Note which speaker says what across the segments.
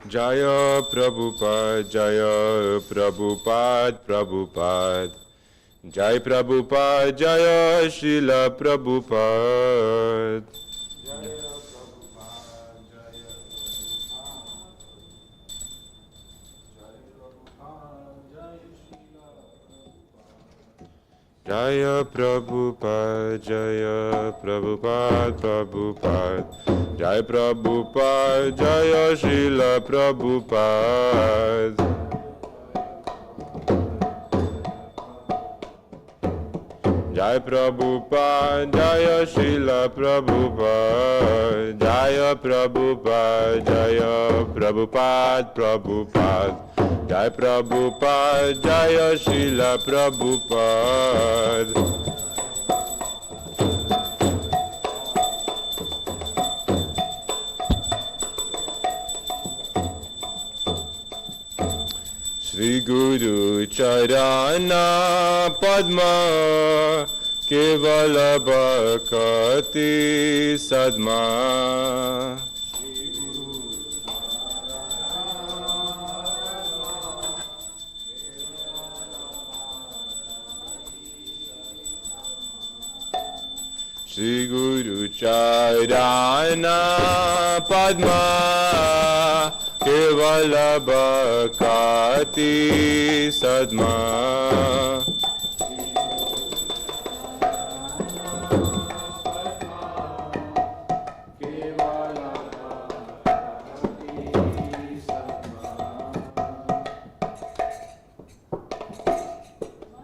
Speaker 1: Jaya Prabhupada, Jaya Prabhupada, Prabhupada. Jai Prabhupada, Jaya Srila Prabhupada. Jaya Prabhupada, Jaya Prabhupada, Prabhupada. Jai Prabhupada, Jaya Srila Prabhupada. Jai Prabhupada, Jaya Srila Prabhupada. Jaya Prabhupada, Jaya Prabhupada, Prabhupada. Jai Prabhupada, Jaya Srila Prabhupada. Shri Guru Charana Padma Kevala Bhakti Sadma. Shri Guru Charana Padma Kevala Bhakti Sadma.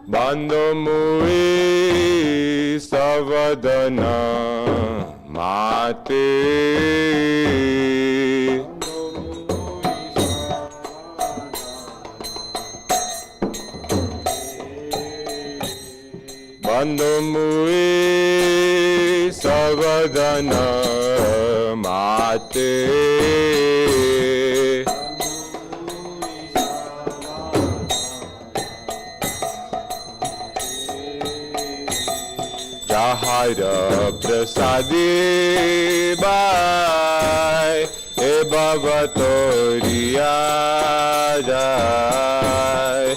Speaker 1: Bando mui savadana mate. Bando mui savadana mate. Jahara prasadi bai e bhavatoriya jai.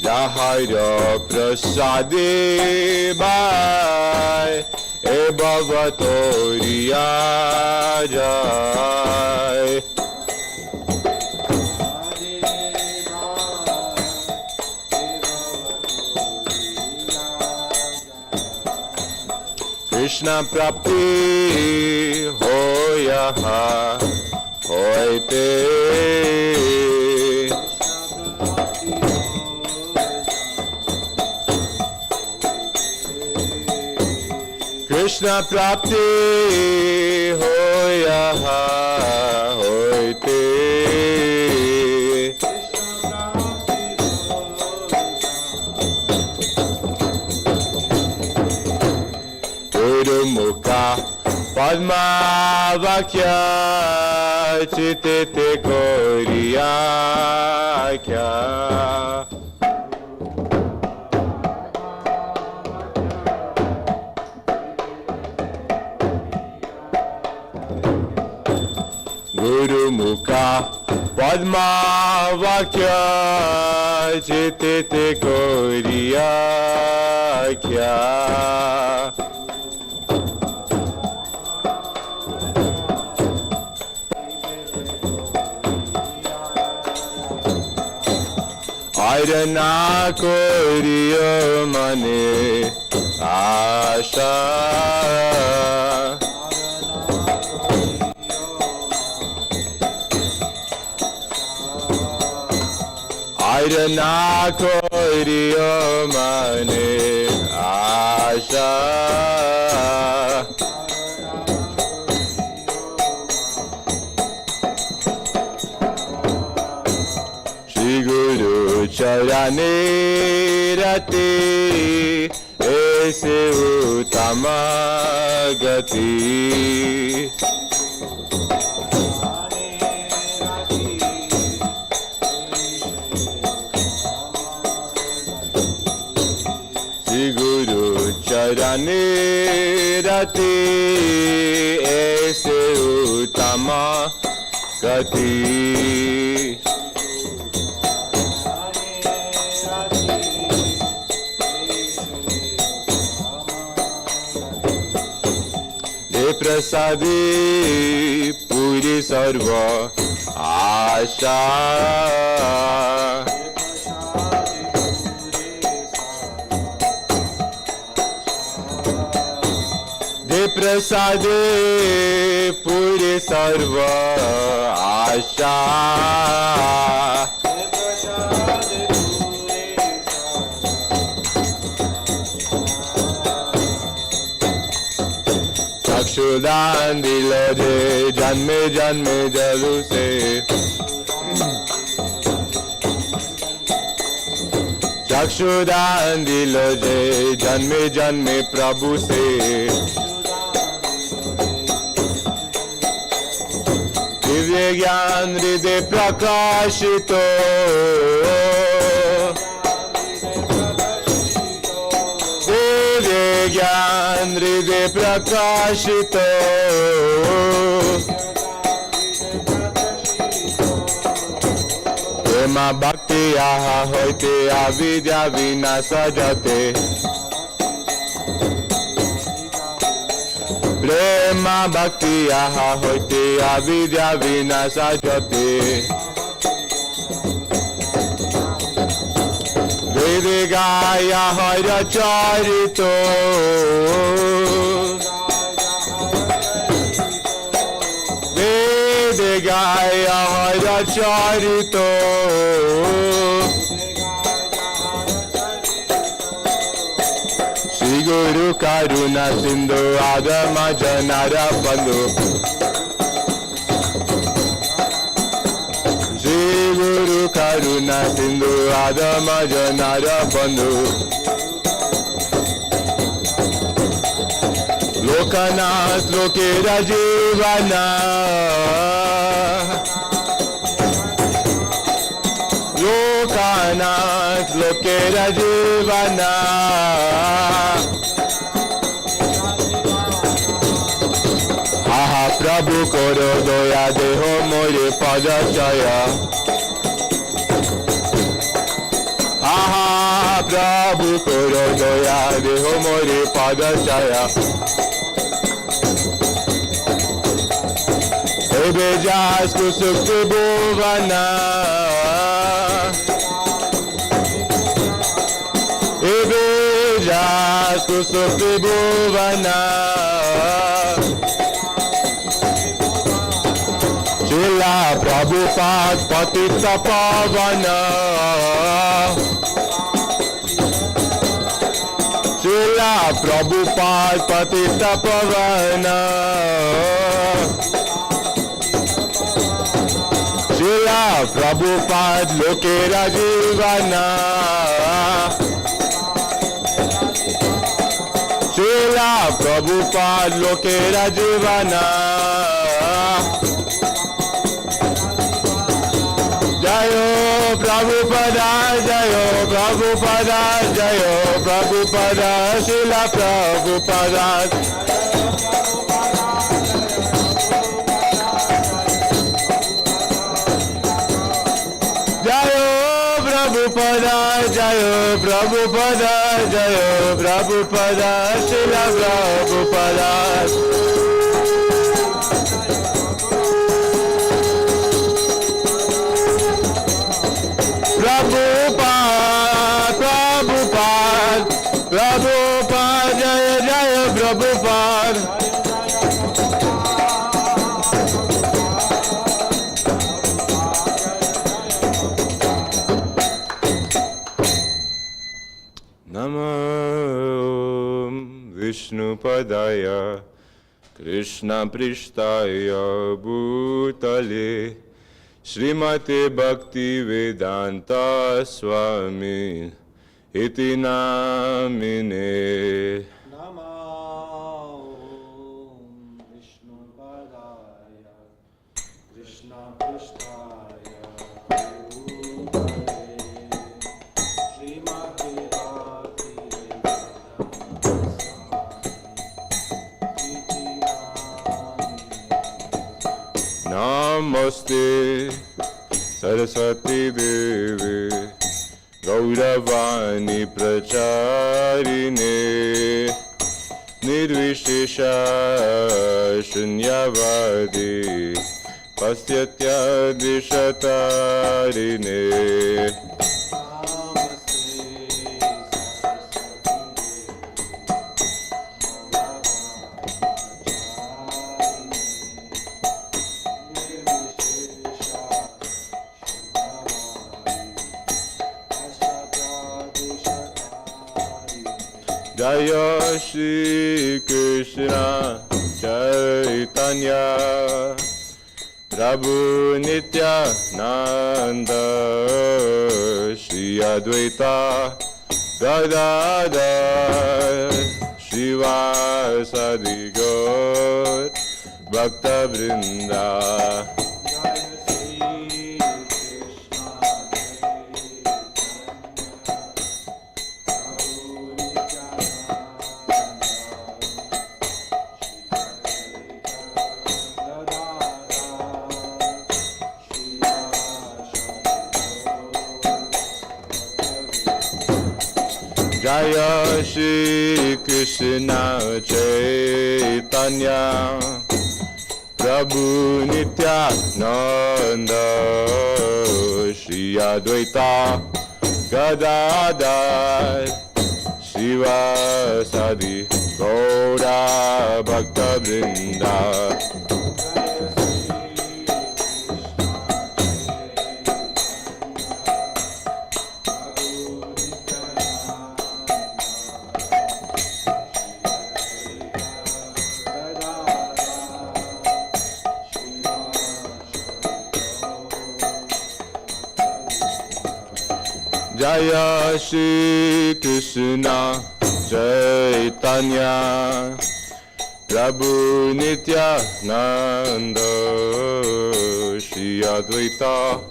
Speaker 1: Jahara prasadi bai e bhavatoriya jai. Krishna prapti hoya hoite. Krishna prapti hoya hoite. Guru mukha padma vakya chitete koriya kya. Guru mukha padma vakya chitete koriya kya. Ayrana koriyo mane asha. Ayrana koriyo mane asha. Shri Guru Charane rati aise uttama gati. Priyarani Rati Aise Uttama Gati. Prasadi Puri Sarva Asha. De Prasadi Puri Sarva Asha. चक्षुदान दिलो जे जन्मे जन्मे जलू से. चक्षुदान दिलो जे जन्मे जन्मे प्रभु से. दिव्य ज्ञान हृदय प्रकाशितो. ज्ञान हृदय प्रकाशित. प्रेम भक्ति आहा होते अविद्या विनाश जाते. प्रेम भक्ति आहा होते अविद्या विनाश जाते. वेद गाया हर चरितो. वेद गाया हर चरितो. श्री गुरु करुणा सिंधु आगम जनार बंधु. Guru Karuna Sindhu Adama Janara Bandhu. Lokanath Lokera Jivana. Lokanath Lokera Jivana. Aha Prabhu Koro Doya Deho More Pada Chaya. Aha Prabhu Koro Doya Deho More Pada Chaya. Ebe Jas Kusukti Bhuvana. Ebe Jas Kusukti Bhuvana. Shila Prabhupada Patita Pavana. Shila Prabhupada Patita Pavana. Shila Prabhupada Lokera Jivana. Shila Prabhupada Lokera Jivana. Jayo Prabhupada, Jayo Prabhupada, Jayo Prabhupada, Shila Prabhupada. Jayo Prabhupada, Jayo Prabhupada, Jayo Prabhupada, Shila Prabhupada. Prabhupada, Prabhupada, Prabhupada, Jaya Jaya Prabhupada. Namo Vishnupadaya Krishna Prishtaya Bhutale Srimate Bhakti Vedanta Swami Iti Namine.
Speaker 2: Namo Vishnupadaya Krishna Prishtaya Bhutale Srimate Bhakti Vedanta Swami
Speaker 1: Namaste Saraswati Devi Gauravani Pracharine Nirvishesha Shunyavadi Pastyatya Dishatarine Jaya Shri Krishna Chaitanya Prabhu Nityananda Shri Advaita Gadadhar Shivasadi Gaur Bhakta Vrinda Jaya Shri Krishna Chaitanya Prabhu Nityananda Shri Advaita Gadadhar Shivasadi Gaura Bhakta Vrinda Jaya Shri Krishna Chaitanya Prabhu Nityananda Shri Advaita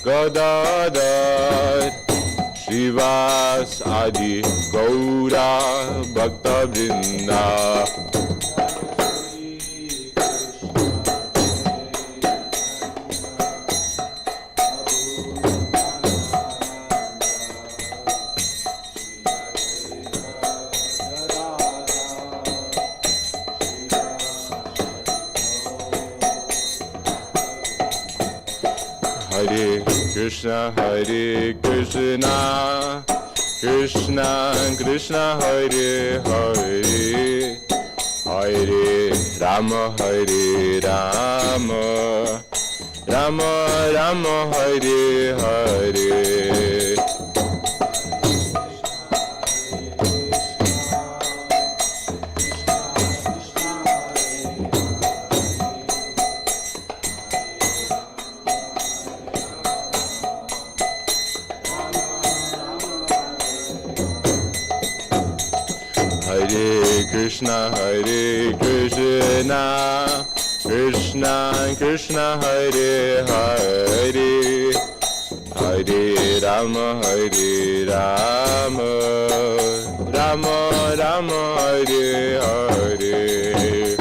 Speaker 1: Gadadhar Shivas Adi Gaura Bhakta Vrinda Hare Krishna, Krishna Krishna, Hare Hare, Hare Rama, Rama Rama, Hare Hare. Hare Krishna, Krishna Krishna, Hare Hare, Hare Rama, Rama Rama, Hare Hare.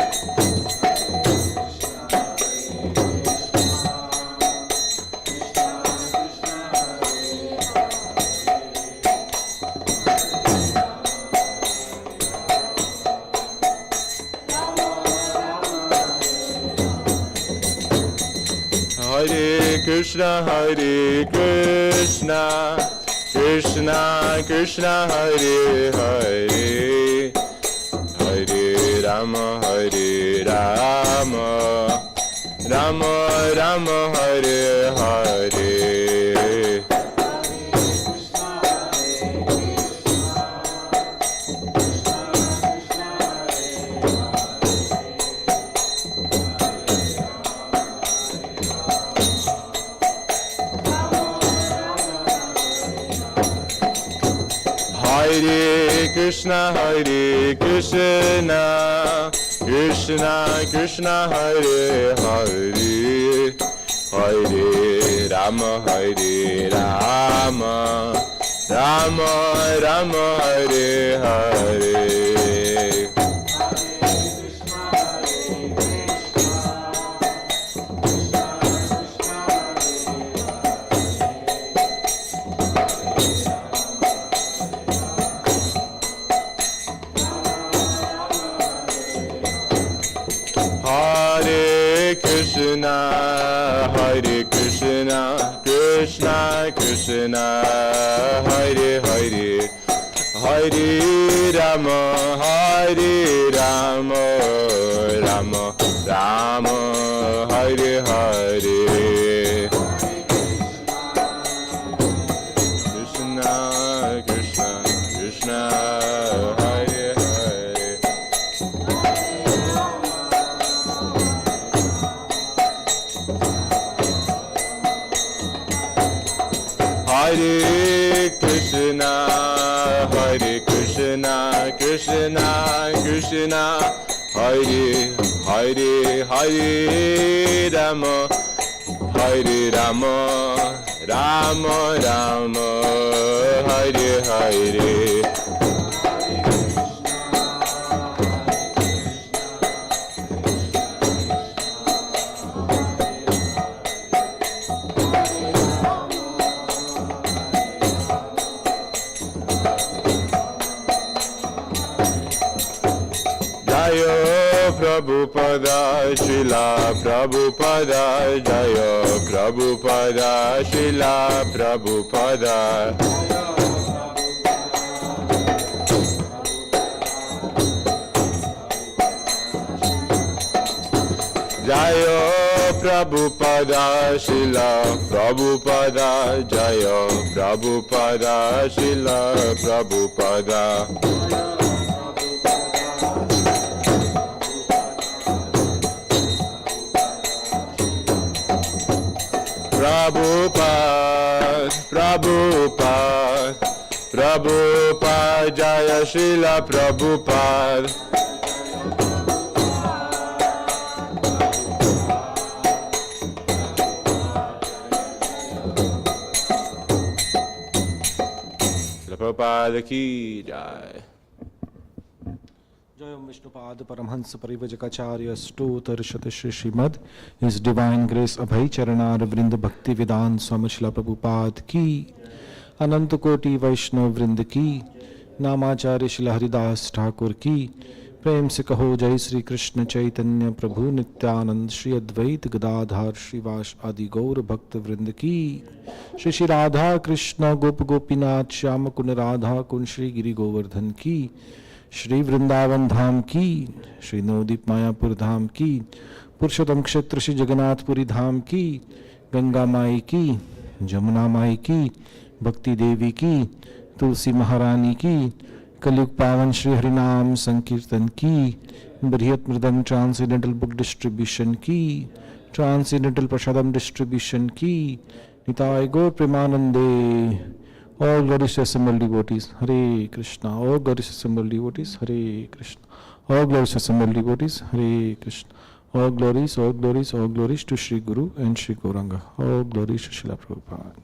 Speaker 1: Hare Krishna, Krishna Krishna, Hare Hare, Hare Rama, Rama Rama, Hare Hare. Hare Krishna, Krishna Krishna, Hare Hare, Hare Rama, Rama Rama, Hare Hare. Krishna, Hare Krishna, Krishna Krishna, Hare Hare, Hare Rama, Hare Rama, Rama Rama, Hare Hare. Krishna Krishna, Krishna Hare Hare. Hare Krishna, Hare Krishna, Krishna Krishna, Hare Hare, Hare Rama, Hare Rama, Rama Rama, Hare Hare. Jaya Prabhupada, Srila Prabhupada, Jaya Prabhupada, Srila Prabhupada. Jaya Prabhupada, Srila Prabhupada, Jaya Prabhupada, Srila Prabhupada. Prabhupada, Prabhupada, Prabhupada, Jaya Srila Prabhupada. Srila Prabhupada ki jai.
Speaker 2: Jayam Vishnupad Paramhansa Parivajakacarya Stotarshata Shrimad, His Divine Grace Abhay Charanar Vrinda Bhakti Vedan Swami Srila Prabhupada ki, Ananta Koti Vaishnav Vrinda ki, Namacharya Srila Haridas Thakur ki, Prem se kaho Jai Sri Krishna Chaitanya Prabhu Nityanand Shri Advait Gadadhar Shrivash Adi Gaur Bhakta Vrinda ki, Shri Shri Radha Krishna Gop Gopinath Shyama Kun Radha Kun Shri Giri Govardhan ki, Shri Vrindavan धाम की, श्री नवदीप मायापुर धाम की, पुरुषोत्तम क्षेत्र श्री जगन्नाथपुरी धाम की, गंगा माई की, जमुना माई की, भक्ति देवी की, तुलसी महारानी की, कलयुग पावन श्री हरिनाम संकीर्तन की, बृहत मृदंग ट्रांसेंडेंटल बुक डिस्ट्रीब्यूशन की, ट्रांसेंडेंटल प्रसादम डिस्ट्रीब्यूशन की, निताय गौर प्रेमानंदे. All glorious assembled devotees, Hare Krishna. All glorious assembled devotees, Hare Krishna. All glorious assembled devotees, Hare Krishna. All glories, all glories, all glories to Sri Guru and Sri Gauranga. All glories to Srila Prabhupada.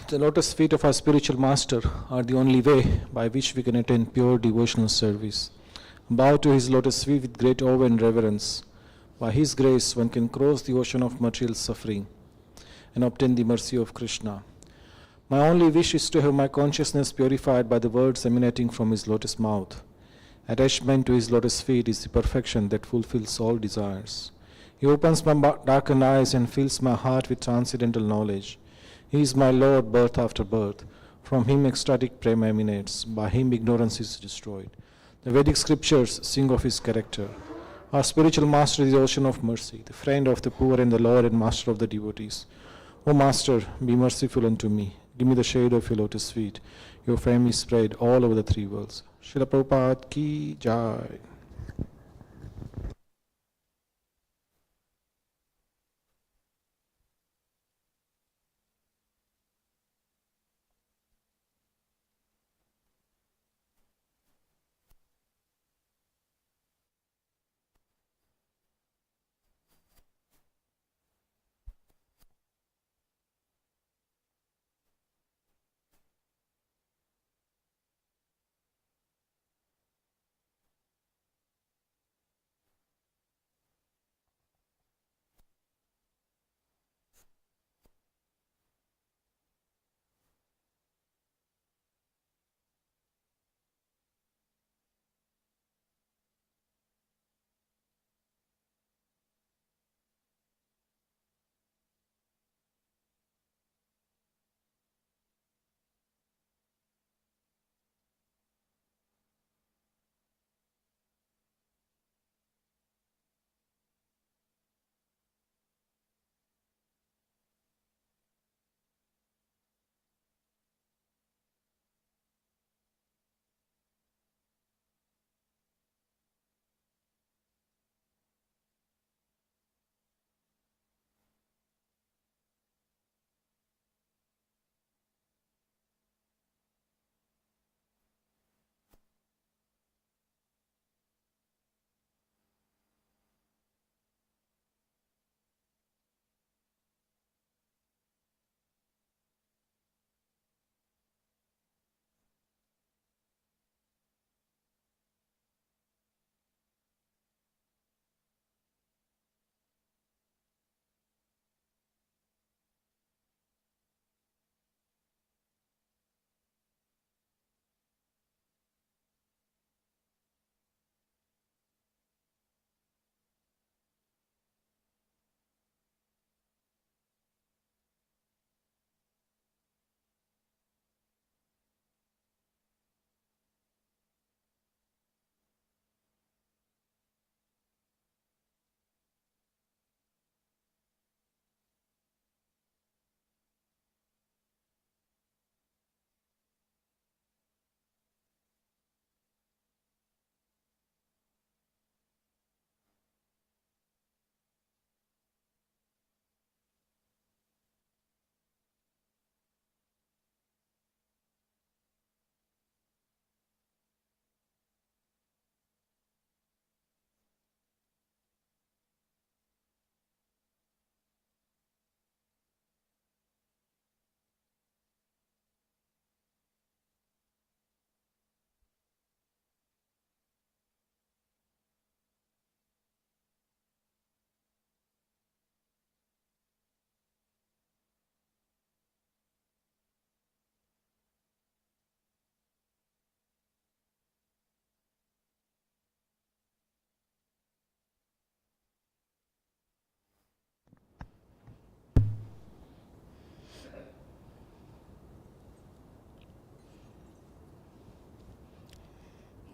Speaker 2: The lotus feet of our spiritual master are the only way by which we can attain pure devotional service. Bow to his lotus feet with great awe and reverence. By his grace, one can cross the ocean of material suffering and obtain the mercy of Krishna. My only wish is to have my consciousness purified by the words emanating from his lotus mouth. Attachment to his lotus feet is the perfection that fulfills all desires. He opens my darkened eyes and fills my heart with transcendental knowledge. He is my Lord, birth after birth. From him ecstatic prema emanates. By him ignorance is destroyed. The Vedic scriptures sing of his character. Our spiritual master is the ocean of mercy, the friend of the poor and the Lord and master of the devotees. O Master, be merciful unto me. Give me the shade of your lotus feet. Your fame is spread all over the three worlds. Srila Prabhupada ki jai.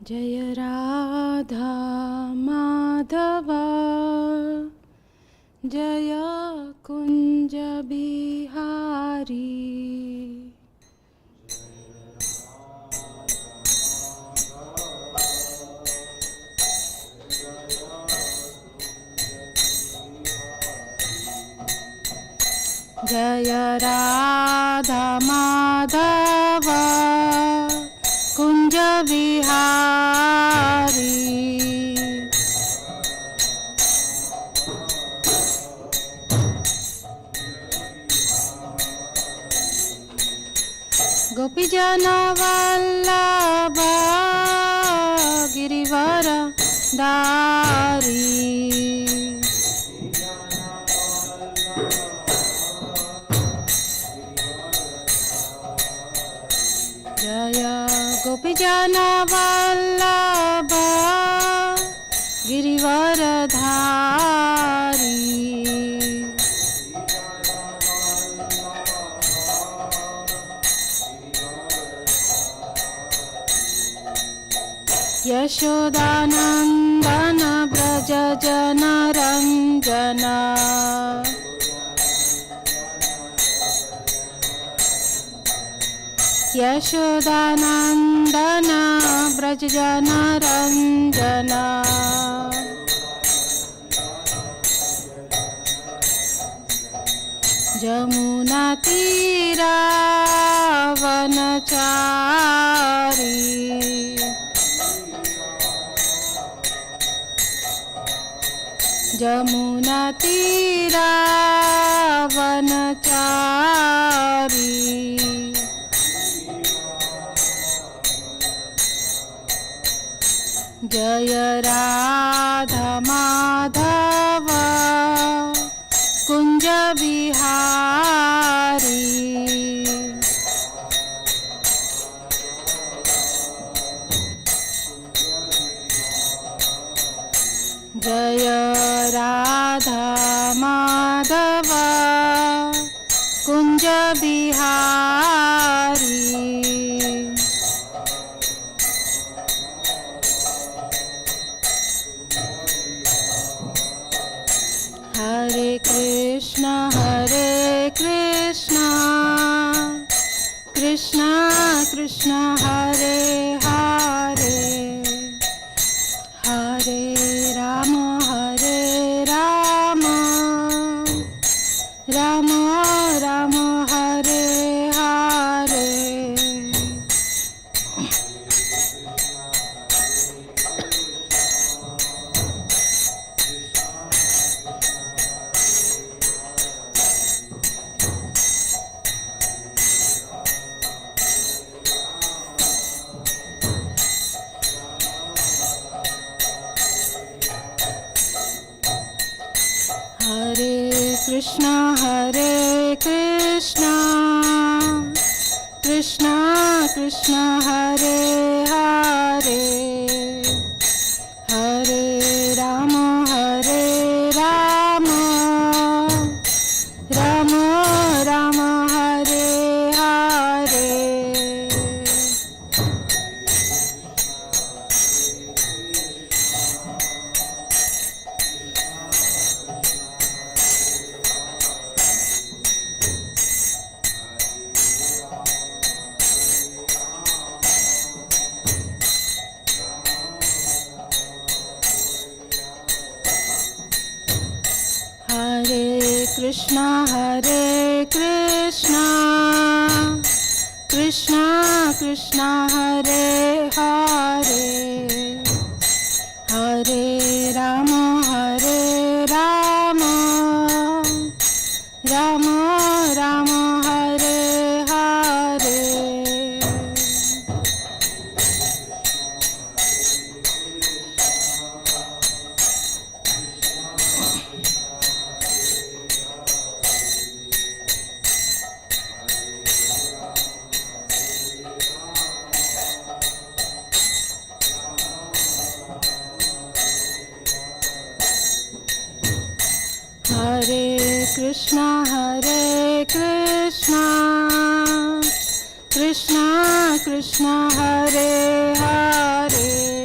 Speaker 3: जय राधा माधवा जय कुंज बिहारी जय राधा माधव कुंज बिहारी गोपीजन वल्लभ गिरिवर दारी जय गोपीजन वल्लभ गिरिवर धारी यशोदानंदन ब्रज जन रंजना यशोदानंदन ब्रज जन रंजना जमुना तीरा वनचारी जमुना तीरा वनचारी जय राधा माधव कुंज बिहारी जय राधा माधव कुंज बिहारी हरे Krishna Krishna Krishna Hare Hare Hare Ram Ram Ram Hare Hare Hare Krishna Krishna Krishna Hare Hare Hare Ram Ram Ram Hare Hare Krishna Krishna Krishna Hare Hare Hare Ram Ram Ram Hare Hare Krishna Krishna Krishna Hare Hare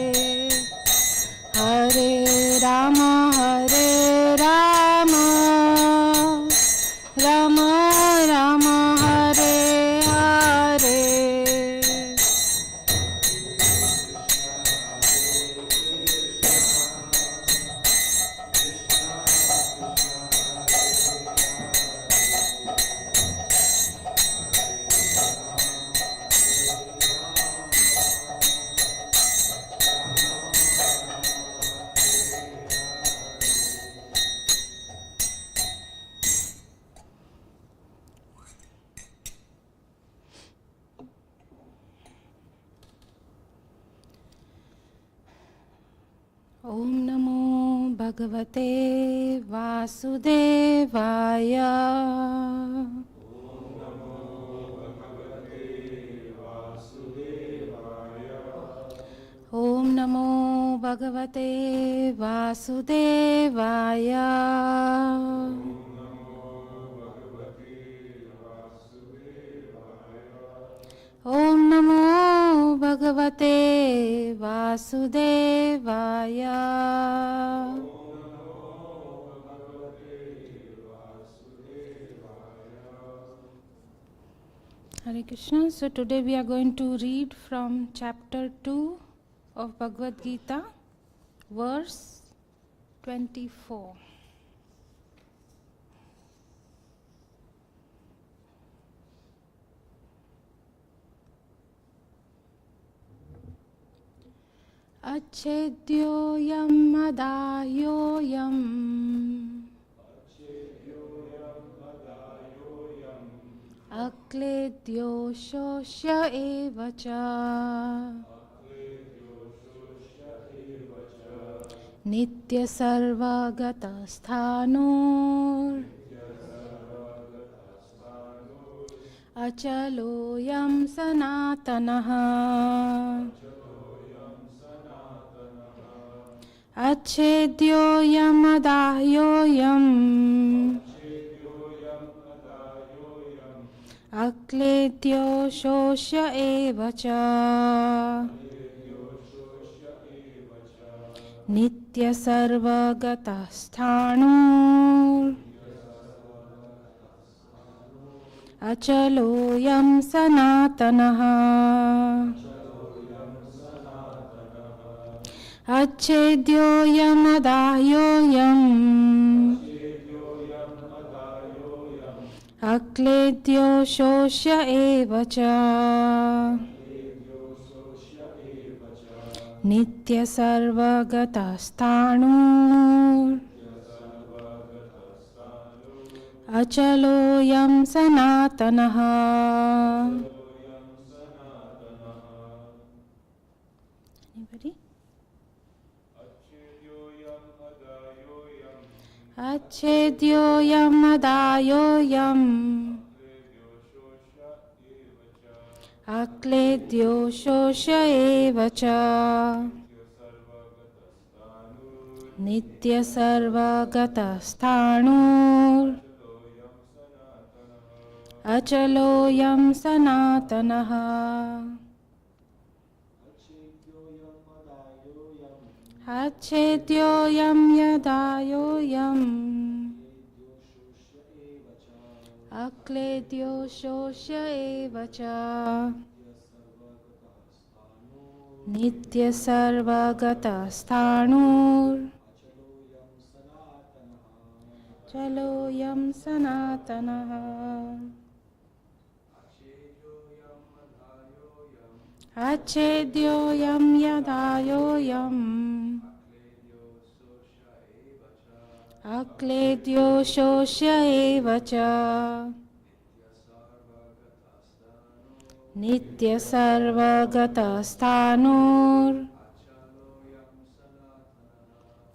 Speaker 3: Om Namo Bhagavate Vasudevaya. Om Namo Bhagavate Vasudevaya. Om Namo Bhagavate Vasudevaya. Hare Krishna. So today we are going to read from chapter 2 of Bhagavad Gita, verse 24. Achedyoyam adayoyam akledyo shosya evacha nitya sarvagata sthanur achaloyam sanatanaha Achedyoyam adayoyam akledyo shosya evacha nitya sarvagata sthanur achaloyam sanatanaha Achedyoyam adayoyam akledyo shosya evacha nitya sarvagata sthanur achaloyam sanatanaha. Anybody? Achedyoyam adayoyam akledyo shosya evacha nitya sarvagata sthanur achaloyam sanatanaha. Achedyoyam yadayoyam akledyo shosya evacha nitya sarvagata sthanur chaloyam sanatanaha. Achedyoyam yadayoyam akledyo shosya evacha nitya sarvagata sthanur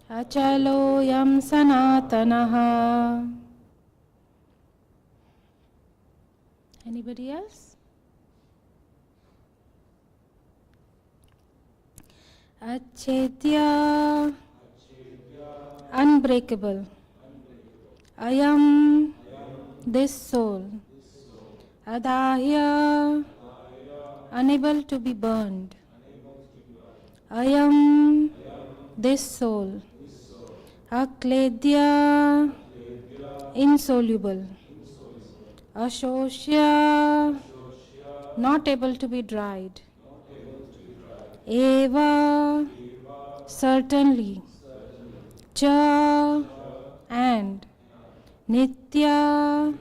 Speaker 3: achaloyam sanatanaha. Anybody else? Achedya, unbreakable. Ayam, this soul. Adahya, unable to be burned. Ayam, this soul. Akledya, insoluble. Ashosya, not able to be dried. Eva, certainly. Cha, and. Nitya,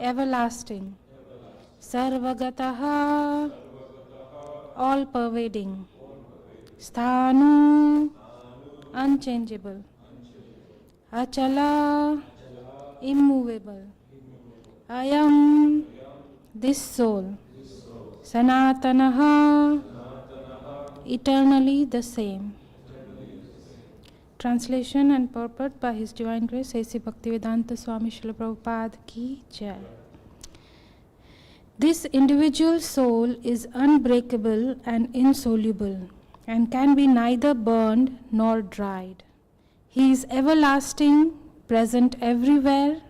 Speaker 3: everlasting. Sarvagataha, all pervading. Sthanu, unchangeable. Achala, immovable. Ayam, this soul. Sanatanaha, eternally the same. Translation and purport by His Divine Grace A.C. Bhaktivedanta Swami Srila Prabhupada Ki Jai. This individual soul is unbreakable and insoluble, and can be neither burned nor dried. He is everlasting, present everywhere,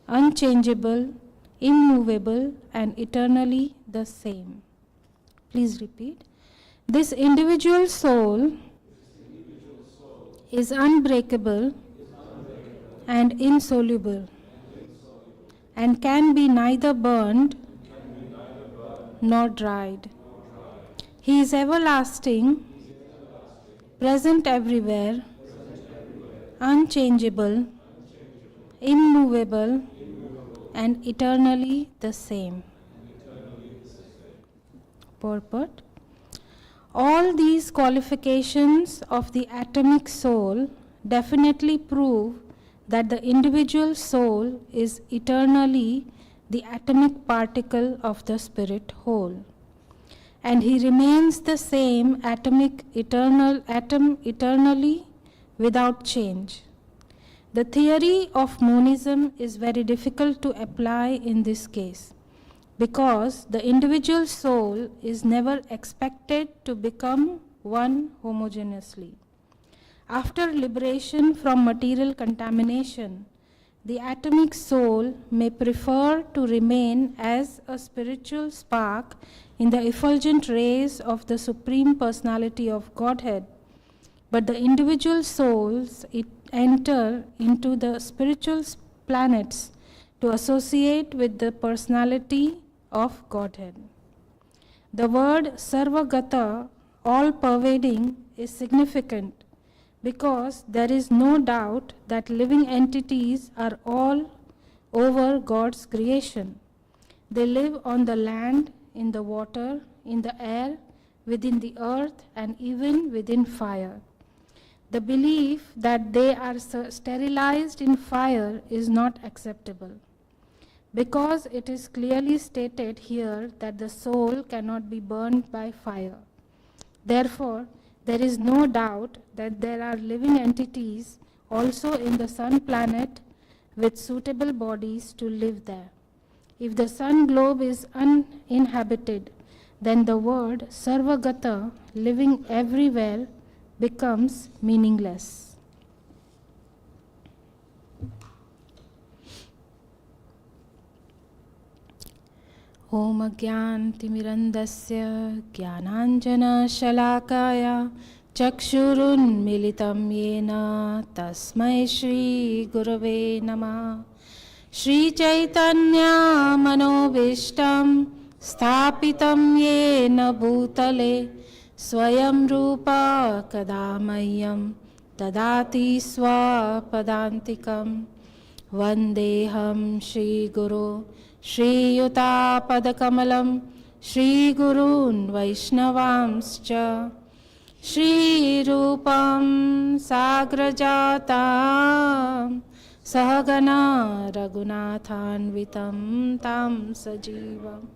Speaker 3: unchangeable, immovable, and eternally the same. Please repeat. This individual soul is unbreakable and insoluble, and can be neither burned nor dried. He is everlasting, present everywhere, unchangeable, immovable, and eternally the same. Purport. All these qualifications of the atomic soul definitely prove that the individual soul is eternally the atomic particle of the spirit whole, and he remains the same atom eternally without change. The theory of monism is very difficult to apply in this case, because the individual soul is never expected to become one homogeneously. After liberation from material contamination, the atomic soul may prefer to remain as a spiritual spark in the effulgent rays of the Supreme Personality of Godhead, but the individual souls enter into the spiritual planets to associate with the personality of Godhead. The word Sarvagata, all-pervading, is significant because there is no doubt that living entities are all over God's creation. They live on the land, in the water, in the air, within the earth, and even within fire. The belief that they are sterilized in fire is not acceptable, because it is clearly stated here that the soul cannot be burned by fire. Therefore, there is no doubt that there are living entities also in the sun planet with suitable bodies to live there. If the sun globe is uninhabited, then the word Sarvagata, living everywhere, becomes meaningless. Om Agyantimirandasya Jnananjana Shalakaya Chakshurunmilitam Yena Tasmai Shri Gurave Namah. Shri Chaitanya Manobishtam Sthapitam Yena Bhutale Swayam Rupa Kadamayyam Tadati Swapadantikam. Vandeham Shri Guru Shri Yuta Padakamalam Shri Gurun Vaishnavamscha Shri Rupam Sagrajatam Sahagana Raghunathanvitam Tam Sajivam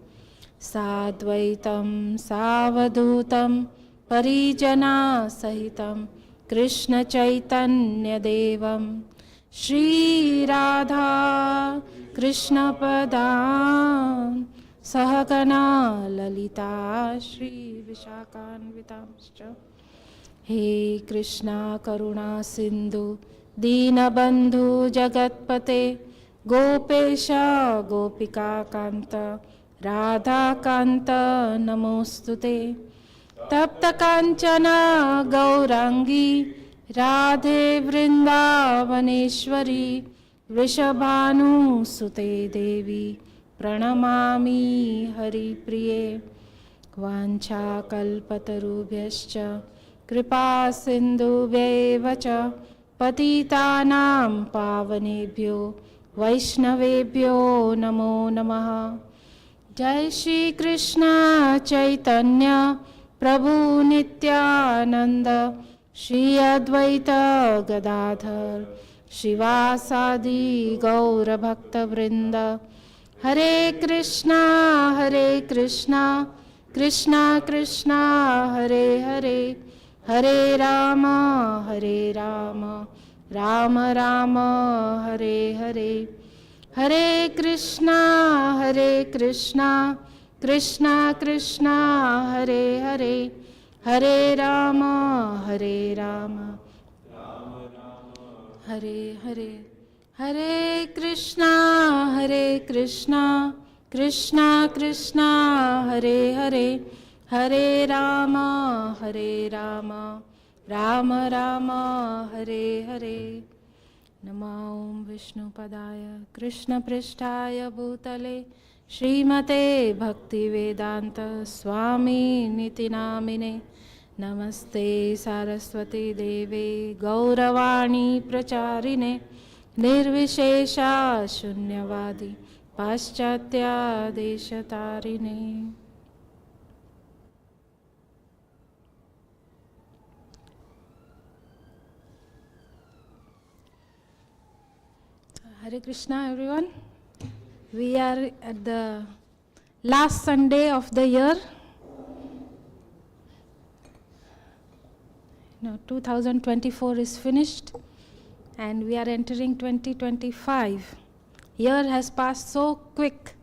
Speaker 3: Sadvaitam Savadutam Parijana Sahitam Krishna Chaitanya Devam Shri Radha Krishna Padam Sahagana Lalita Shri Vishakhanvitamscha. He Krishna Karuna Sindhu Deenabandhu Jagatpate Gopesha Gopika Kanta Radha Kanta Namostute. Tapta Kanchana Gaurangi Radhe Vrindavaneshwari Vrishabhanu Sute Devi Pranamami Hari Priye. Vancha Kalpatarubhyascha Kripa Sindhubhyeva cha Patitanam Pavanebhyo Vaishnavebhyo Namo Namaha. Jai Shri Krishna Chaitanya Prabhu Nityananda Shri Advaita Gadadhar Shivasadi Gaura Bhakta Vrinda. Hare Krishna Krishna Krishna Hare Hare Hare Rama, Hare Rama, Rama Rama, Hare Hare. Hare Krishna, Krishna Krishna, Hare Hare. Hare Rama, Hare Rama, Hare Hare. Hare Krishna, Krishna Krishna, Hare Hare. Hare Rama, Rama Rama, Hare Hare. Namo Vishnu Padaya, Krishna Prishtaya Bhutale, Srimate Bhakti Vedanta Swami Niti Namine. Namaste Saraswati Devi Gauravani Pracharine, Nirvishesha Shunyavadi Paschatya Deshatarine. Hare Krishna, everyone. We are at the last Sunday of the year. 2024 is finished and we are entering 2025. Year has passed so quick,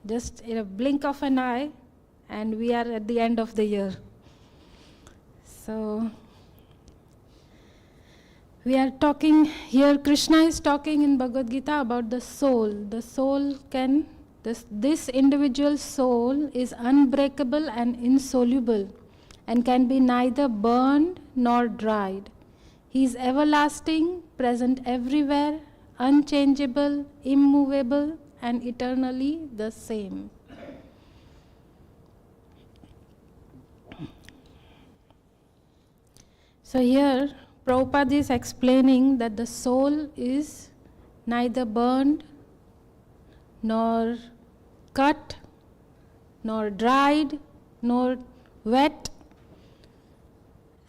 Speaker 3: just in a blink of an eye, and we are at the end of the year. So we are talking here, Krishna is talking in Bhagavad Gita about the soul. The soul can, this individual soul is unbreakable and insoluble and can be neither burned nor dried. He is everlasting, present everywhere, unchangeable, immovable, and eternally the same. So here, Prabhupada is explaining that the soul is neither burned, nor cut, nor dried, nor wet,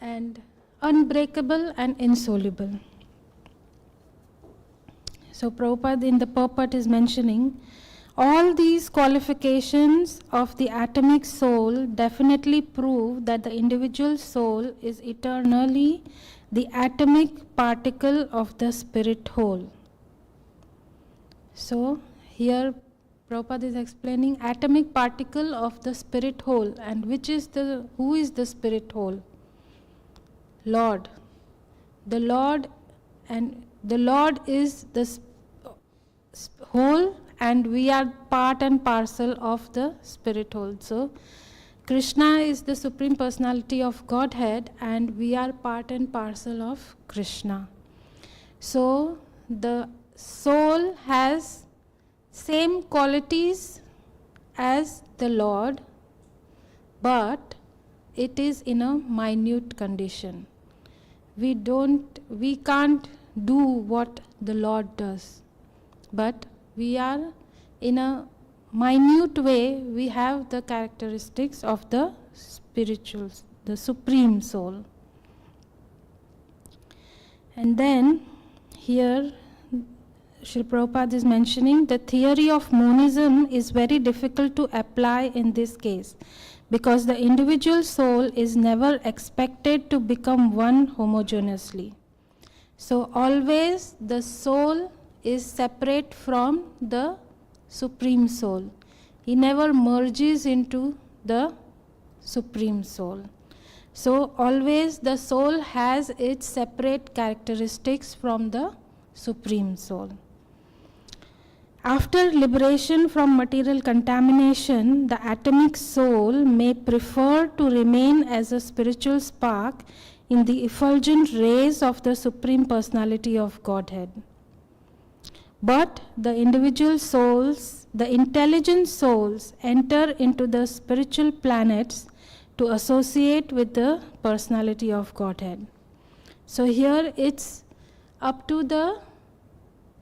Speaker 3: and unbreakable and insoluble. So Prabhupada in the purport is mentioning all these qualifications of the atomic soul definitely prove that the individual soul is eternally the atomic particle of the spirit whole. So here Prabhupada is explaining atomic particle of the spirit whole, and who is the spirit whole? Lord. The Lord is the whole, and we are part and parcel of the spirit whole. So Krishna is the Supreme Personality of Godhead, and we are part and parcel of Krishna. So the soul has same qualities as the Lord, but it is in a minute condition. We can't do what the Lord does, but we are in a minute way, we have the characteristics of the spirituals, the supreme soul. And then here Srila Prabhupada is mentioning the theory of monism is very difficult to apply in this case, because the individual soul is never expected to become one homogeneously. So always the soul is separate from the Supreme Soul. He never merges into the Supreme Soul. So always the soul has its separate characteristics from the Supreme Soul. After liberation from material contamination, the atomic soul may prefer to remain as a spiritual spark in the effulgent rays of the Supreme Personality of Godhead. But the individual souls, the intelligent souls, enter into the spiritual planets to associate with the Personality of Godhead. So here it's up to the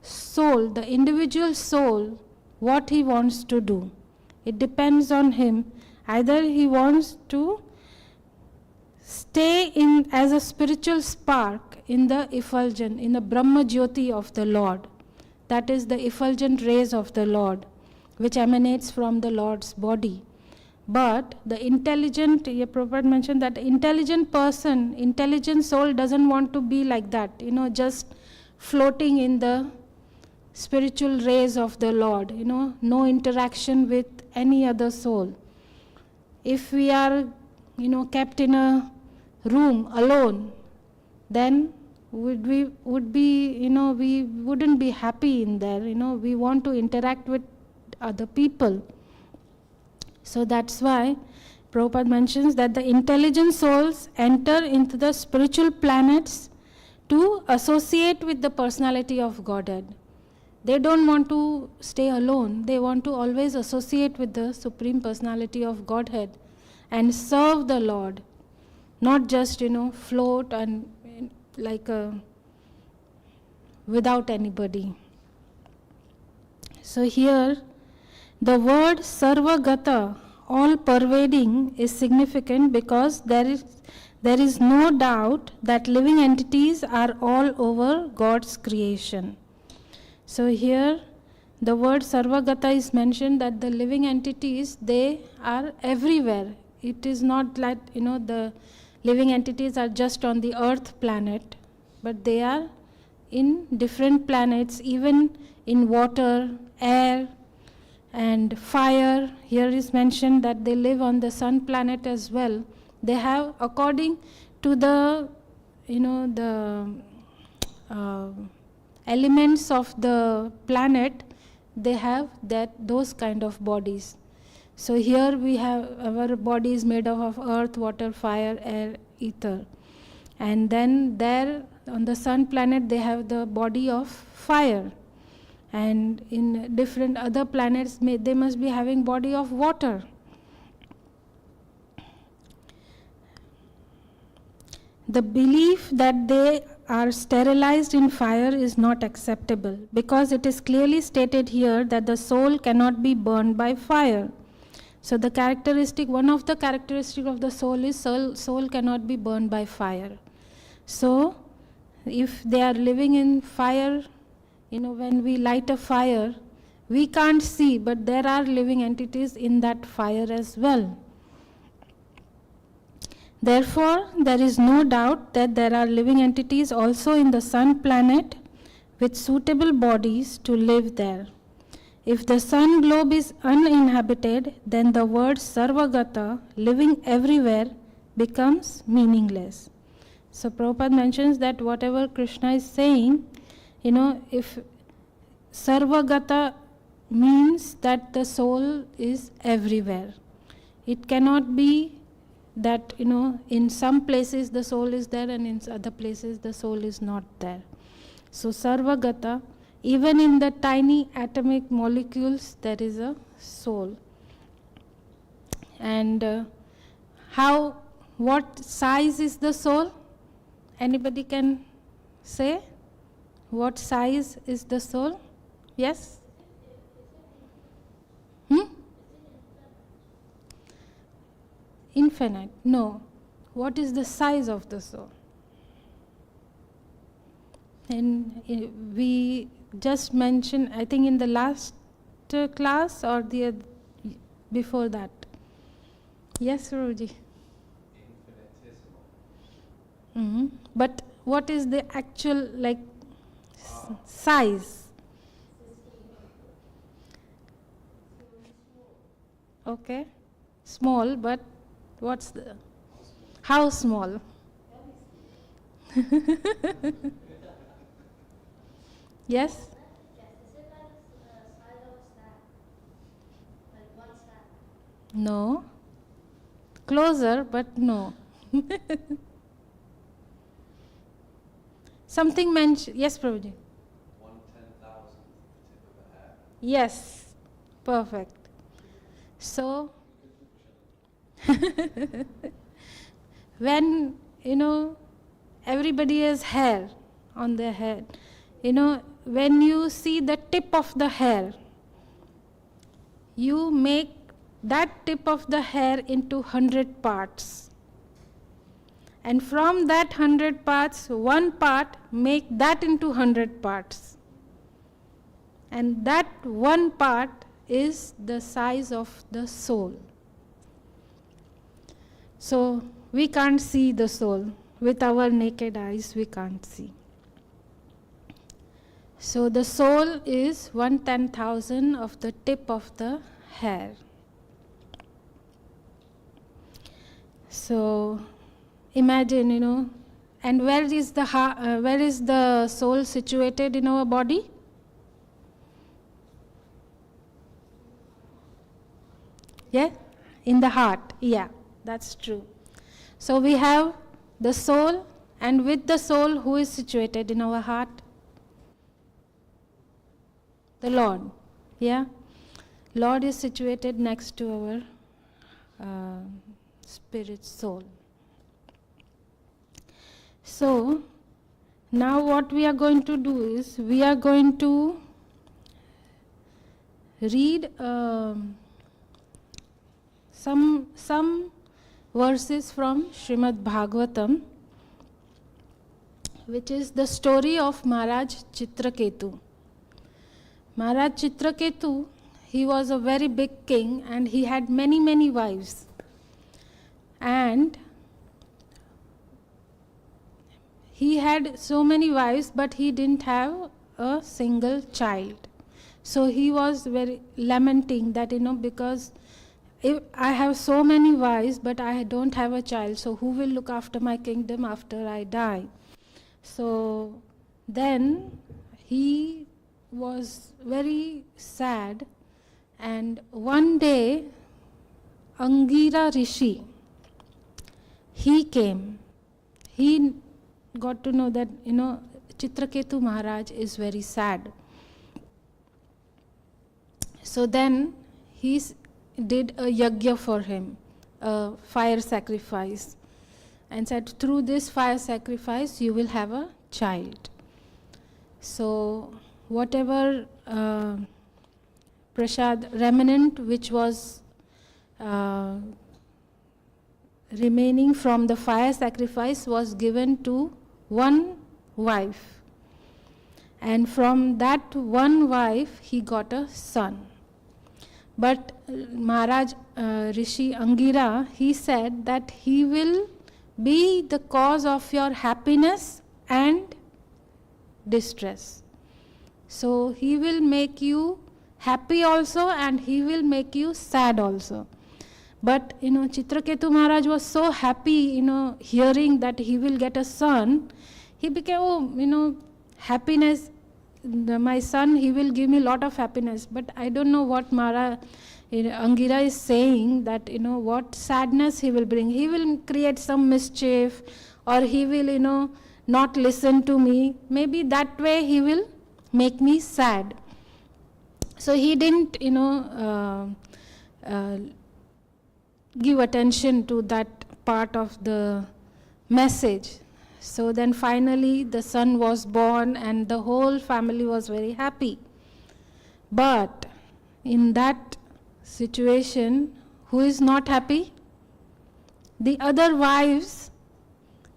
Speaker 3: soul, the individual soul, what he wants to do. It depends on him. Either he wants to stay in as a spiritual spark in the effulgent, in the Brahma Jyoti of the Lord. That is the effulgent rays of the Lord, which emanates from the Lord's body. But the intelligent, Prabhupada mentioned that intelligent person, intelligent soul doesn't want to be like that, just floating in the spiritual rays of the Lord, no interaction with any other soul. If we are, kept in a room alone, then we wouldn't be happy in there, we want to interact with other people. So that's why Prabhupada mentions that the intelligent souls enter into the spiritual planets to associate with the personality of Godhead. They don't want to stay alone. They want to always associate with the Supreme Personality of Godhead and serve the Lord, not just, float and without anybody. So here, the word Sarvagata, all pervading, is significant because there is no doubt that living entities are all over God's creation. So here the word Sarvagata is mentioned, that the living entities, they are everywhere. It is not like, the living entities are just on the earth planet, but they are in different planets, even in water, air, and fire. Here is mentioned that they live on the sun planet as well. They have, according to the, elements of the planet, they have those kind of bodies. So here we have, our body is made up of earth, water, fire, air, ether. And then there on the sun planet they have the body of fire. And in different other planets, they must be having body of water. The belief that they are sterilized in fire is not acceptable, because it is clearly stated here that the soul cannot be burned by fire. So the one of the characteristics of the soul is soul cannot be burned by fire. So if they are living in fire, when we light a fire, we can't see, but there are living entities in that fire as well. Therefore, there is no doubt that there are living entities also in the sun planet with suitable bodies to live there. If the sun globe is uninhabited, then the word Sarvagata, living everywhere, becomes meaningless. So Prabhupada mentions that whatever Krishna is saying, if Sarvagata means that the soul is everywhere. It cannot be that, in some places the soul is there and in other places the soul is not there. So Sarvagata, even in the tiny atomic molecules, there is a soul. And what size is the soul? Anybody can say? What size is the soul? Yes? Infinite. No. What is the size of the soul? And we just mentioned, I think in the last class or the before that. Yes, Ruji? Infinitesimal. But what is the actual size? Okay. Small, but what's the... How small? Yes? No. Closer, but no. Something mentioned. Yes, Prabhuji?
Speaker 1: 1/10,000th tip of a hair.
Speaker 3: Yes. Perfect. So, when, everybody has hair on their head, when you see the tip of the hair, you make that tip of the hair into 100 parts. And from that 100 parts, one part, make that into 100 parts. And that one part is the size of the soul. So we can't see the soul. With our naked eyes, we can't see. So the soul is 1/10,000 of the tip of the hair. So imagine, and where is the soul situated in our body? Yeah, in the heart. Yeah, that's true. So we have the soul, and with the soul, who is situated in our heart? The Lord. Yeah, Lord is situated next to our spirit soul. So now what we are going to do is we are going to read some verses from Srimad Bhagavatam, which is the story of Maharaj Chitraketu. Maharaj Chitraketu, he was a very big king and he had many wives. And he had so many wives, but he didn't have a single child. So he was very lamenting that, because if I have so many wives, but I don't have a child, so who will look after my kingdom after I die? So then he was very sad, and one day Angira Rishi, he came. He got to know that, Chitraketu Maharaj is very sad. So then he did a yajna for him, a fire sacrifice, and said, through this fire sacrifice you will have a child. So whatever prasad remnant which was remaining from the fire sacrifice was given to one wife, and from that one wife he got a son. But Maharaj Rishi Angira, he said that he will be the cause of your happiness and distress. So he will make you happy also, and he will make you sad also. But Chitraketu Maharaj was so happy, hearing that he will get a son. He became, happiness. My son, he will give me a lot of happiness. But I don't know what Maharaj Angira is saying, that what sadness he will bring. He will create some mischief, or he will not listen to me. Maybe that way he will make me sad. So he didn't give attention to that part of the message. So then finally the son was born and the whole family was very happy. But in that situation, who is not happy? The other wives,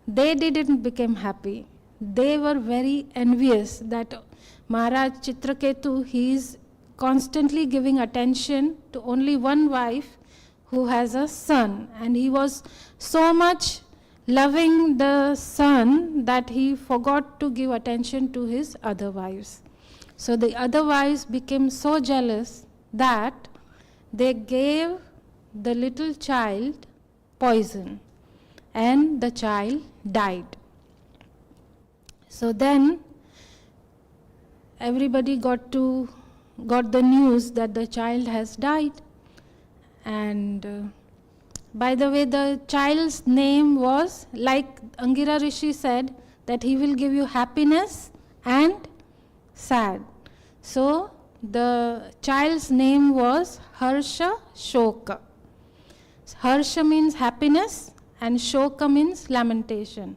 Speaker 3: they didn't become happy. They were very envious that Maharaj Chitraketu, he is constantly giving attention to only one wife who has a son. And he was so much loving the son that he forgot to give attention to his other wives. So the other wives became so jealous that they gave the little child poison, and the child died. So then everybody got the news that the child has died. And by the way, the child's name was, like Angira Rishi said, that he will give you happiness and sad. So the child's name was Harsha Shoka. Harsha means happiness and Shoka means lamentation.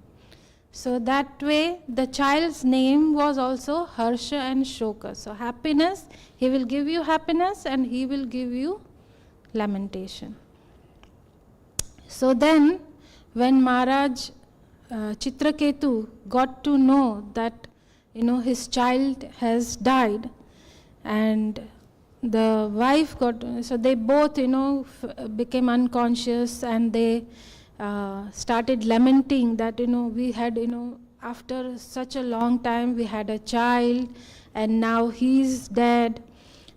Speaker 3: So that way the child's name was also Harsha and Shoka. So happiness, he will give you happiness and he will give you lamentation. So then when Maharaj Chitraketu got to know that his child has died, and the wife so they both became unconscious, and they started lamenting that, we had, after such a long time we had a child and now he's dead.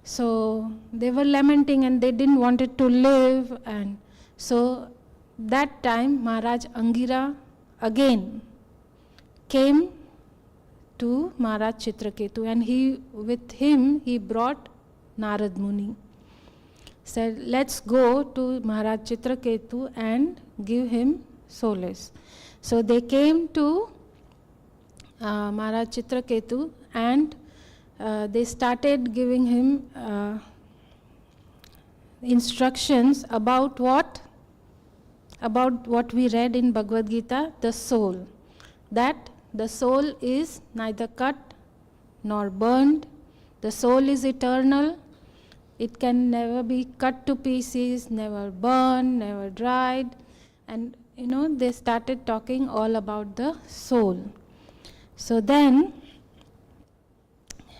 Speaker 3: So they were lamenting and they didn't want it to live. And so that time Maharaj Angira again came to Maharaj Chitraketu, and with him he brought Narad Muni. Said, let's go to Maharaj Chitraketu and give him solace. So they came to Maharaj Chitraketu and they started giving him instructions about what? About what we read in Bhagavad Gita, the soul. That the soul is neither cut nor burned. The soul is eternal. It can never be cut to pieces, never burned, never dried. And they started talking all about the soul. So then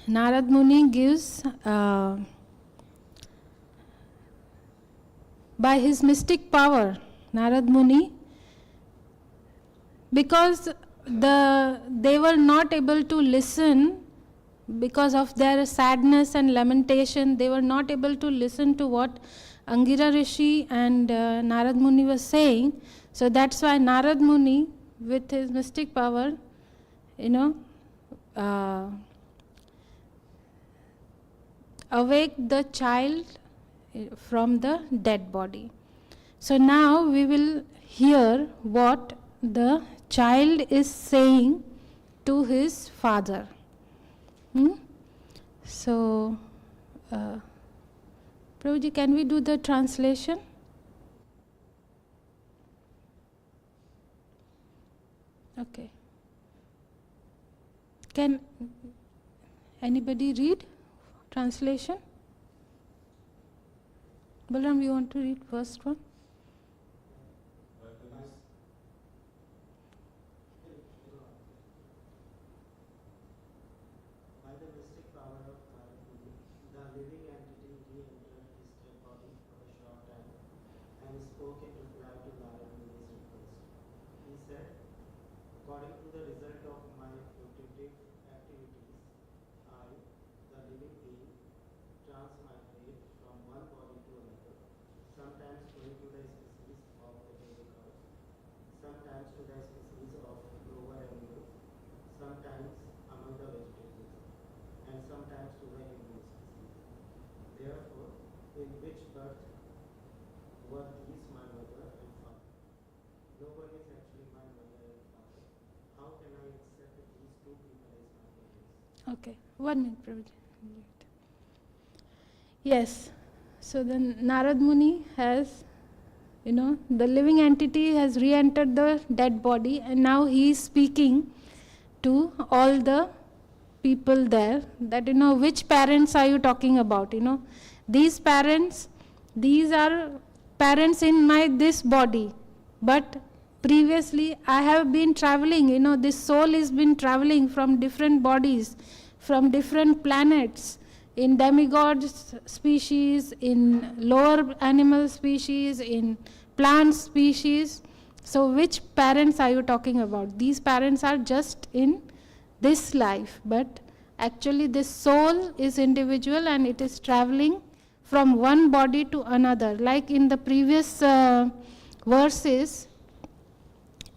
Speaker 3: Narad Muni gives, by his mystic power, Narad Muni, because they were not able to listen because of their sadness and lamentation, they were not able to listen to what Angira Rishi and Narad Muni was saying. So that's why Narad Muni, with his mystic power, awake the child from the dead body. So now we will hear what the child is saying to his father. So, Prabhuji, can we do the translation? Okay. Can anybody read translation? Balaram, you want to read first one? Okay, 1 minute, Prabhuji. Yes, so then Narad Muni has, the living entity has re-entered the dead body, and now he is speaking to all the people there that, which parents are you talking about? These parents, these are parents in this body, but previously I have been traveling, this soul has been traveling from different bodies, from different planets, in demigod species, in lower animal species, in plant species. So which parents are you talking about? These parents are just in this life, but actually this soul is individual and it is traveling from one body to another. Like in the previous verses,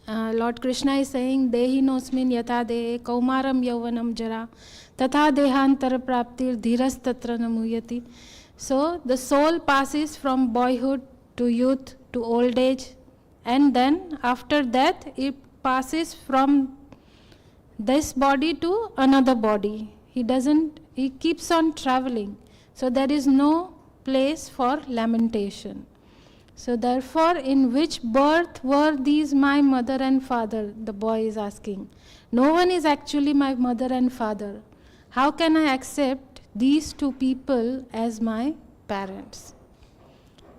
Speaker 3: Lord Krishna is saying, Dehi nosmin yatha dehe kaumaram yauvanam jara tatha dehantara praptir dhiras tatra namuyati. So the soul passes from boyhood to youth to old age, and then after that it passes from this body to another body. He keeps on traveling. So there is no place for lamentation. So therefore, in which birth were these my mother and father? The boy is asking. No one is actually my mother and father. How can I accept these two people as my parents?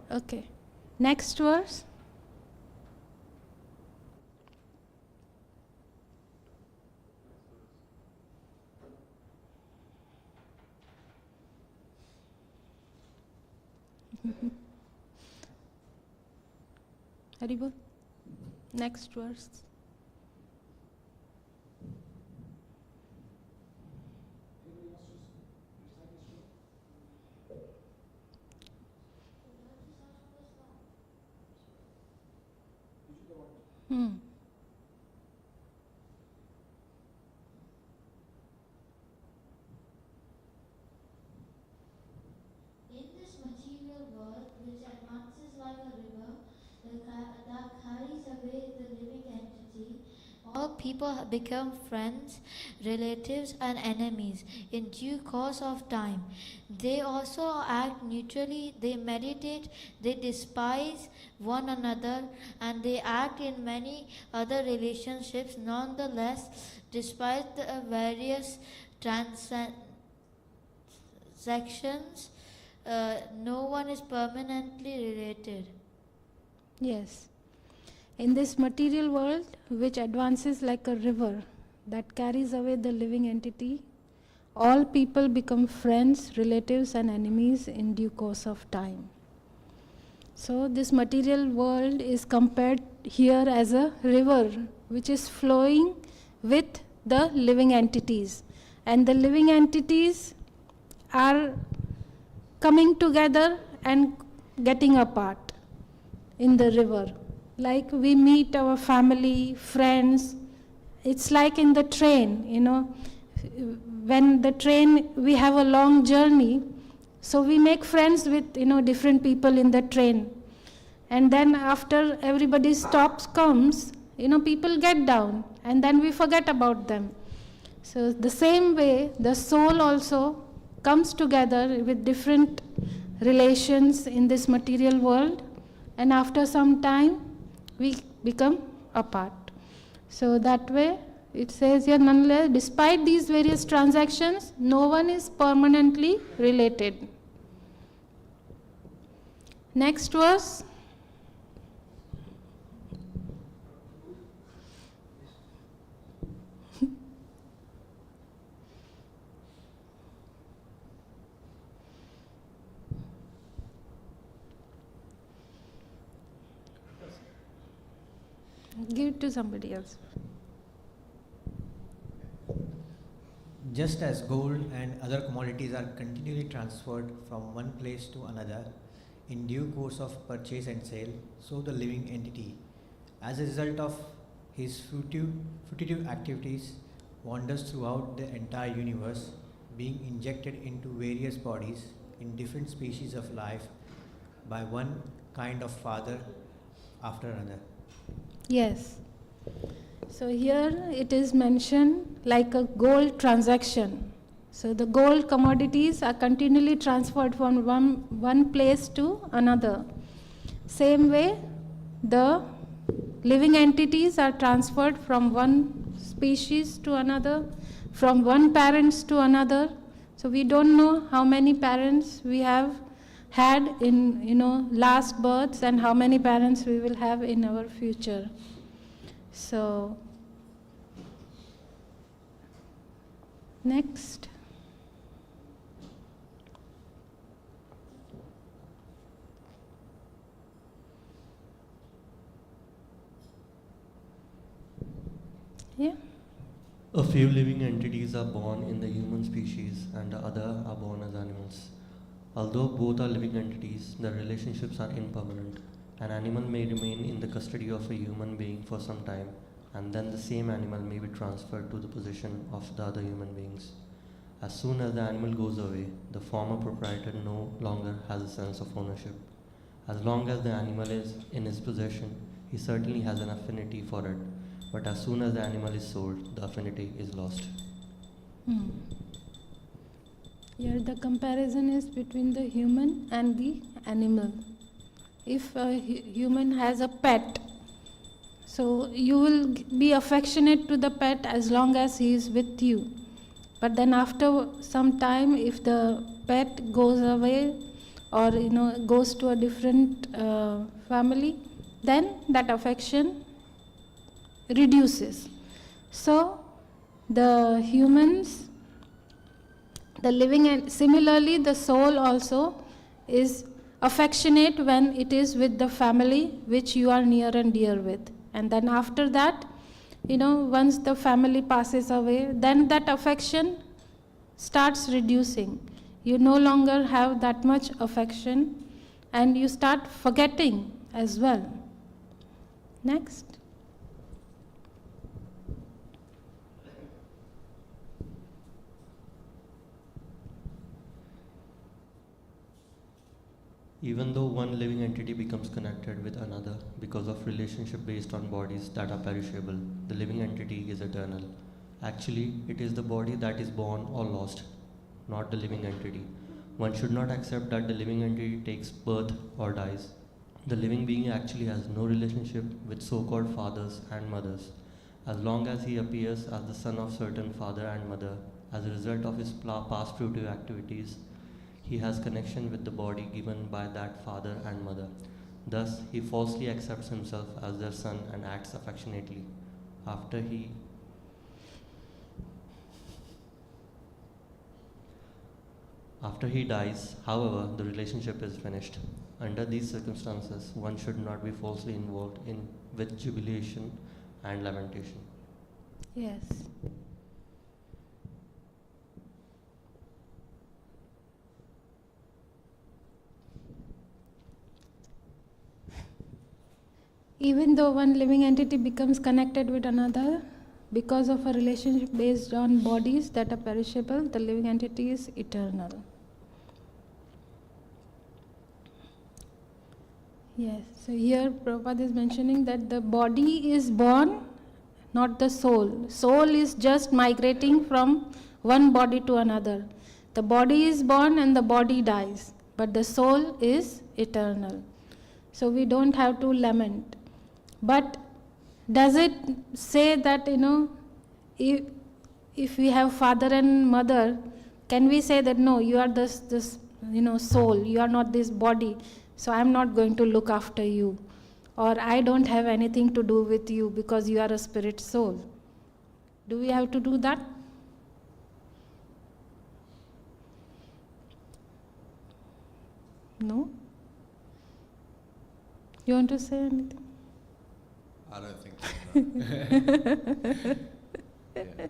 Speaker 3: Okay. Next verse. Haribol. Next verse. Hmm.
Speaker 4: In this material world, which advances like a river that carries away the living entity, all people have become friends, relatives, and enemies in due course of time. They also act neutrally, they meditate, they despise one another, and they act in many other relationships. Nonetheless, despite the various transactions, no one is permanently related.
Speaker 3: Yes. In this material world, which advances like a river that carries away the living entity, all people become friends, relatives, and enemies in due course of time. So, this material world is compared here as a river which is flowing with the living entities, and the living entities are coming together and getting apart in the river. Like we meet our family, friends. It's like in the train, when the train, we have a long journey, so we make friends with, different people in the train. And then after everybody stops, comes, people get down, and then we forget about them. So the same way, the soul also comes together with different relations in this material world, and after some time, we become apart. So that way, it says here, nonetheless, despite these various transactions, no one is permanently related. Next verse. Give it to somebody else.
Speaker 5: Just as gold and other commodities are continually transferred from one place to another in due course of purchase and sale, so the living entity, as a result of his fruitive activities, wanders throughout the entire universe, being injected into various bodies in different species of life by one kind of father after another.
Speaker 3: Yes. So here it is mentioned like a gold transaction. So the gold commodities are continually transferred from one place to another. Same way, the living entities are transferred from one species to another, from one parents to another. So we don't know how many parents we have had in last births and how many parents we will have in our future. So next. Yeah.
Speaker 6: A few living entities are born in the human species and the other are born as animals. Although both are living entities, their relationships are impermanent. An animal may remain in the custody of a human being for some time, and then the same animal may be transferred to the possession of the other human beings. As soon as the animal goes away, the former proprietor no longer has a sense of ownership. As long as the animal is in his possession, he certainly has an affinity for it, but as soon as the animal is sold, the affinity is lost.
Speaker 3: Here the comparison is between the human and the animal. If a human has a pet, so you will be affectionate to the pet as long as he is with you. But then after some time, if the pet goes away or goes to a different family, then that affection reduces. So the humans, the living, and similarly the soul also is affectionate when it is with the family which you are near and dear with. And then after that, once the family passes away, then that affection starts reducing. You no longer have that much affection and you start forgetting as well. Next.
Speaker 6: Even though one living entity becomes connected with another because of relationship based on bodies that are perishable, the living entity is eternal. Actually, it is the body that is born or lost, not the living entity. One should not accept that the living entity takes birth or dies. The living being actually has no relationship with so-called fathers and mothers. As long as he appears as the son of certain father and mother, as a result of his past fruitive activities, he has connection with the body given by that father and mother. Thus, he falsely accepts himself as their son and acts affectionately. After he dies, however, the relationship is finished. Under these circumstances, one should not be falsely involved with jubilation and lamentation.
Speaker 3: Yes. Even though one living entity becomes connected with another, because of a relationship based on bodies that are perishable, the living entity is eternal. Yes, so here Prabhupada is mentioning that the body is born, not the soul. Soul is just migrating from one body to another. The body is born and the body dies, but the soul is eternal. So we don't have to lament. But does it say that, if we have father and mother, can we say that no, you are this soul, you are not this body, so I am not going to look after you, or I don't have anything to do with you because you are a spirit soul? Do we have to do that? No? You want to say anything?
Speaker 1: I don't think so. Yeah.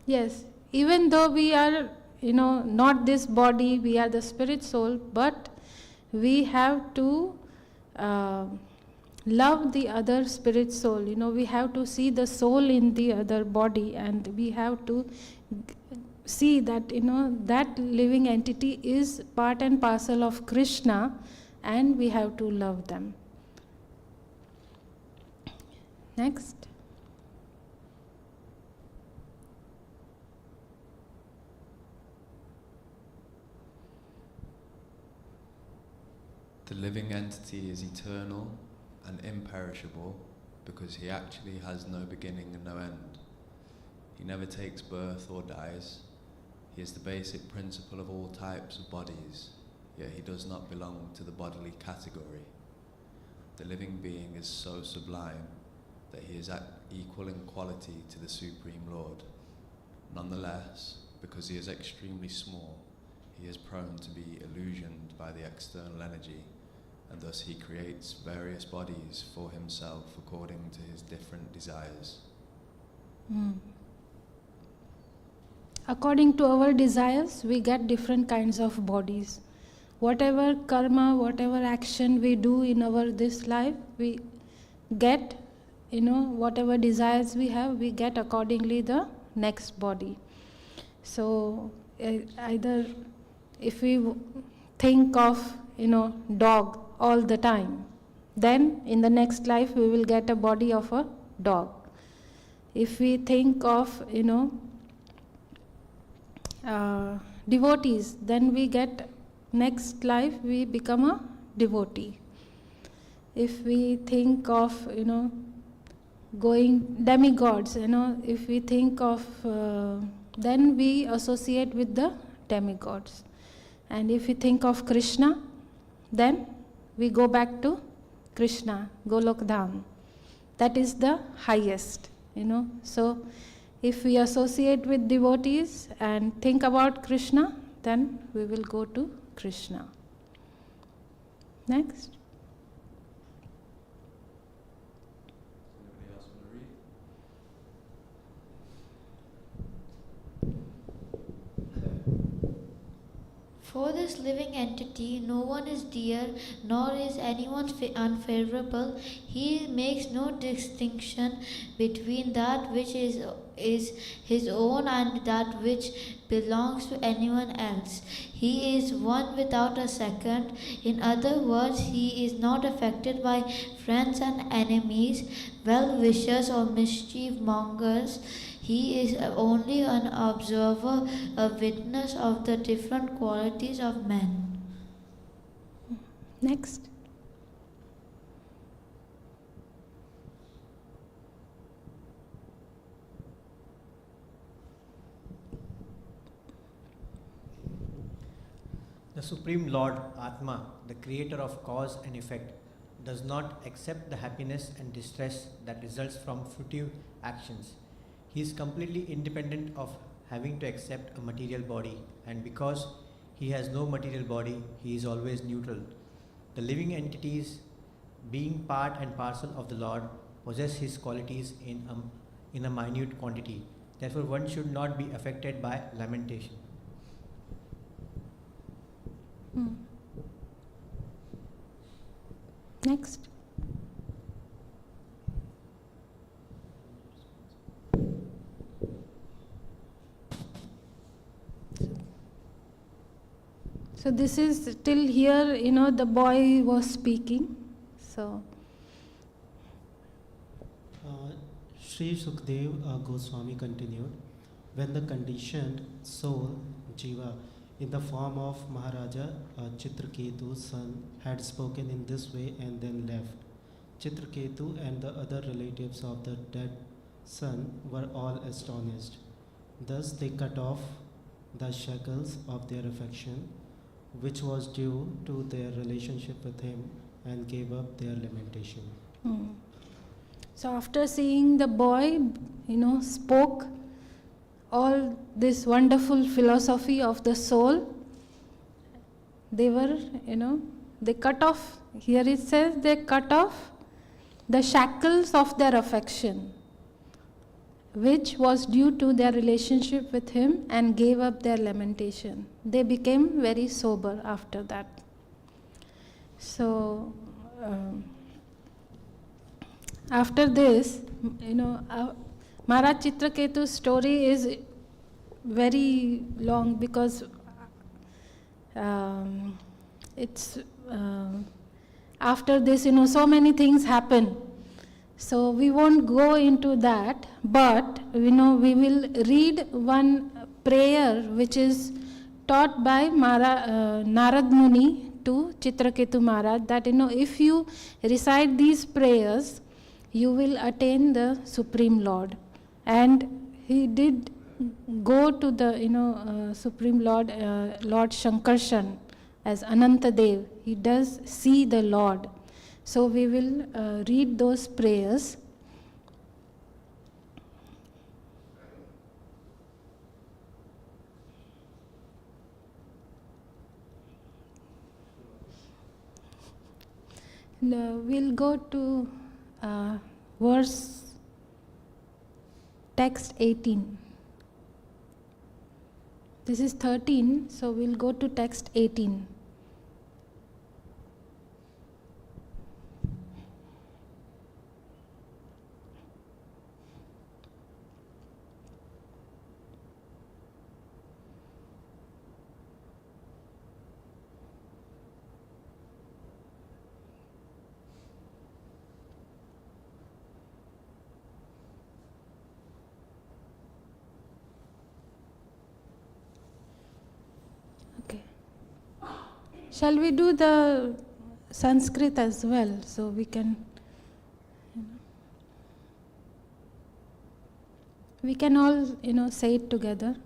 Speaker 3: Yes, even though we are, not this body, we are the spirit soul, but we have to love the other spirit soul. We have to see the soul in the other body, and we have to see that, that living entity is part and parcel of Krishna, and we have to love them. Next.
Speaker 1: The living entity is eternal and imperishable because he actually has no beginning and no end. He never takes birth or dies. He is the basic principle of all types of bodies, yet he does not belong to the bodily category. The living being is so sublime that he is equal in quality to the Supreme Lord. Nonetheless, because he is extremely small, he is prone to be illusioned by the external energy, and thus he creates various bodies for himself according to his different desires.
Speaker 3: According to our desires, we get different kinds of bodies. Whatever karma, whatever action we do in this life, we get, whatever desires we have, we get accordingly the next body. So either if we think of, dog all the time, then in the next life we will get a body of a dog. If we think of, devotees, then we get next life we become a devotee. If we think of, going demigods, if we think of, then we associate with the demigods. And if we think of Krishna, then we go back to Krishna, Golok Dham. That is the highest, So if we associate with devotees and think about Krishna, then we will go to Krishna. Next.
Speaker 4: For this living entity, no one is dear, nor is anyone unfavorable. He makes no distinction between that which is his own and that which belongs to anyone else. He is one without a second. In other words, he is not affected by friends and enemies, well-wishers or mischief mongers. He is only an observer, a witness of the different qualities of men.
Speaker 3: Next.
Speaker 5: The Supreme Lord, Atma, the creator of cause and effect, does not accept the happiness and distress that results from fruitive actions. He is completely independent of having to accept a material body, and because he has no material body, he is always neutral. The living entities, being part and parcel of the Lord, possess his qualities in a minute quantity. Therefore, one should not be affected by lamentation.
Speaker 3: Next. So this is till here, the boy was speaking. So.
Speaker 7: Sri Sukdev Goswami continued, when the conditioned soul, Jiva, in the form of Maharaja Chitraketu's son, had spoken in this way and then left, Chitraketu and the other relatives of the dead son were all astonished. Thus they cut off the shackles of their affection, which was due to their relationship with him, and gave up their lamentation.
Speaker 3: So after seeing the boy, spoke all this wonderful philosophy of the soul, they were, they cut off, here it says they cut off the shackles of their affection, which was due to their relationship with him, and gave up their lamentation. They became very sober after that. So, after this, Maharaj Chitraketu's story is very long because it's after this, so many things happen. So we won't go into that, but we will read one prayer which is taught by Narad Muni to Chitraketu Maharaj, that if you recite these prayers, you will attain the Supreme Lord. And he did go to the Supreme Lord, Lord Shankarshan as Anantadev. He does see the Lord. So we will read those prayers. We'll go to text 18. This is 13, so we'll go to text 18. Shall we do the Sanskrit as well, so we can, we can all, say it together.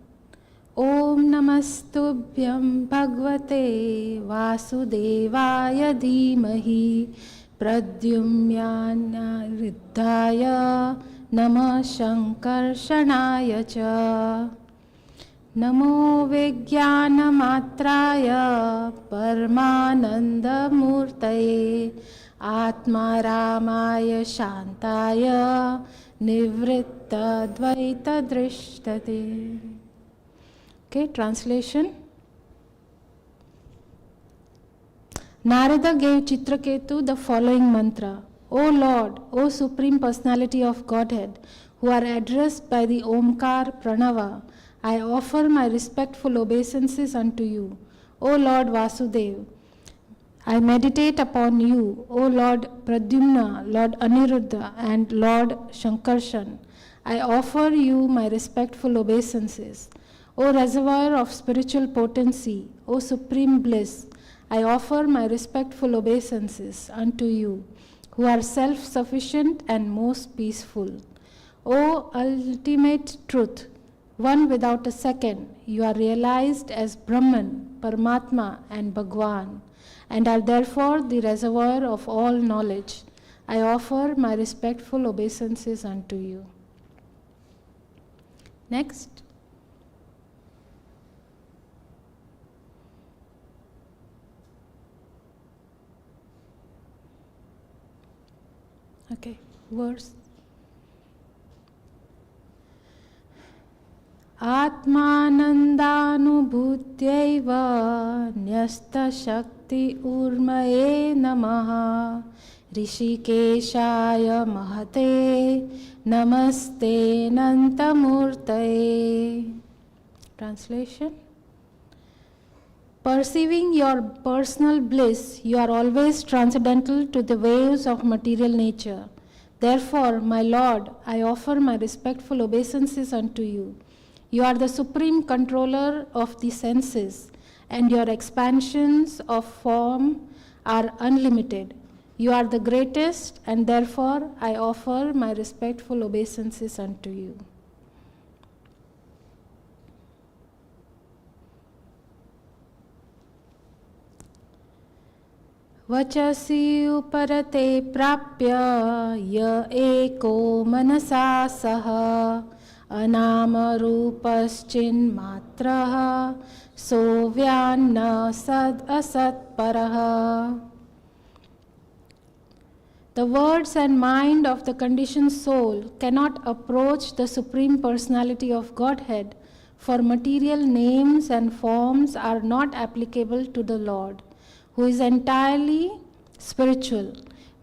Speaker 3: Om Namastubhyam Bhagavate Vasudevaya Dhimahi Pradyumyana Riddhaya Namah Shankarshanaya Cha Namo Vijnanamatraya Paramanandamurtaye Atma Ramaya Shantaya Nivritta Dvaita Drishtate. Okay, translation. Narada gave Chitraketu the following mantra: O Lord, O Supreme Personality of Godhead, who are addressed by the Omkar Pranava, I offer my respectful obeisances unto you. O Lord Vasudev, I meditate upon you, O Lord Pradyumna, Lord Aniruddha, and Lord Shankarshan. I offer you my respectful obeisances. O reservoir of spiritual potency, O supreme bliss, I offer my respectful obeisances unto you, who are self-sufficient and most peaceful. O ultimate truth, one without a second, you are realized as Brahman, Paramatma, and Bhagwan, and are therefore the reservoir of all knowledge. I offer my respectful obeisances unto you. Next. Okay, verse. Atmanandanubhutyaiva nyasta shakti urmaye namaha Rishikeshaya mahate namaste nantamurtaye. Translation. Perceiving your personal bliss, you are always transcendental to the waves of material nature. Therefore, my Lord, I offer my respectful obeisances unto you. You are the supreme controller of the senses, and your expansions of form are unlimited. You are the greatest, and therefore I offer my respectful obeisances unto you. Vachasi uparate prapya ya eko manasa saha anama rupaschin matraha sovyanna sad asat paraha. The words and mind of the conditioned soul cannot approach the Supreme Personality of Godhead, for material names and forms are not applicable to the Lord, who is entirely spiritual,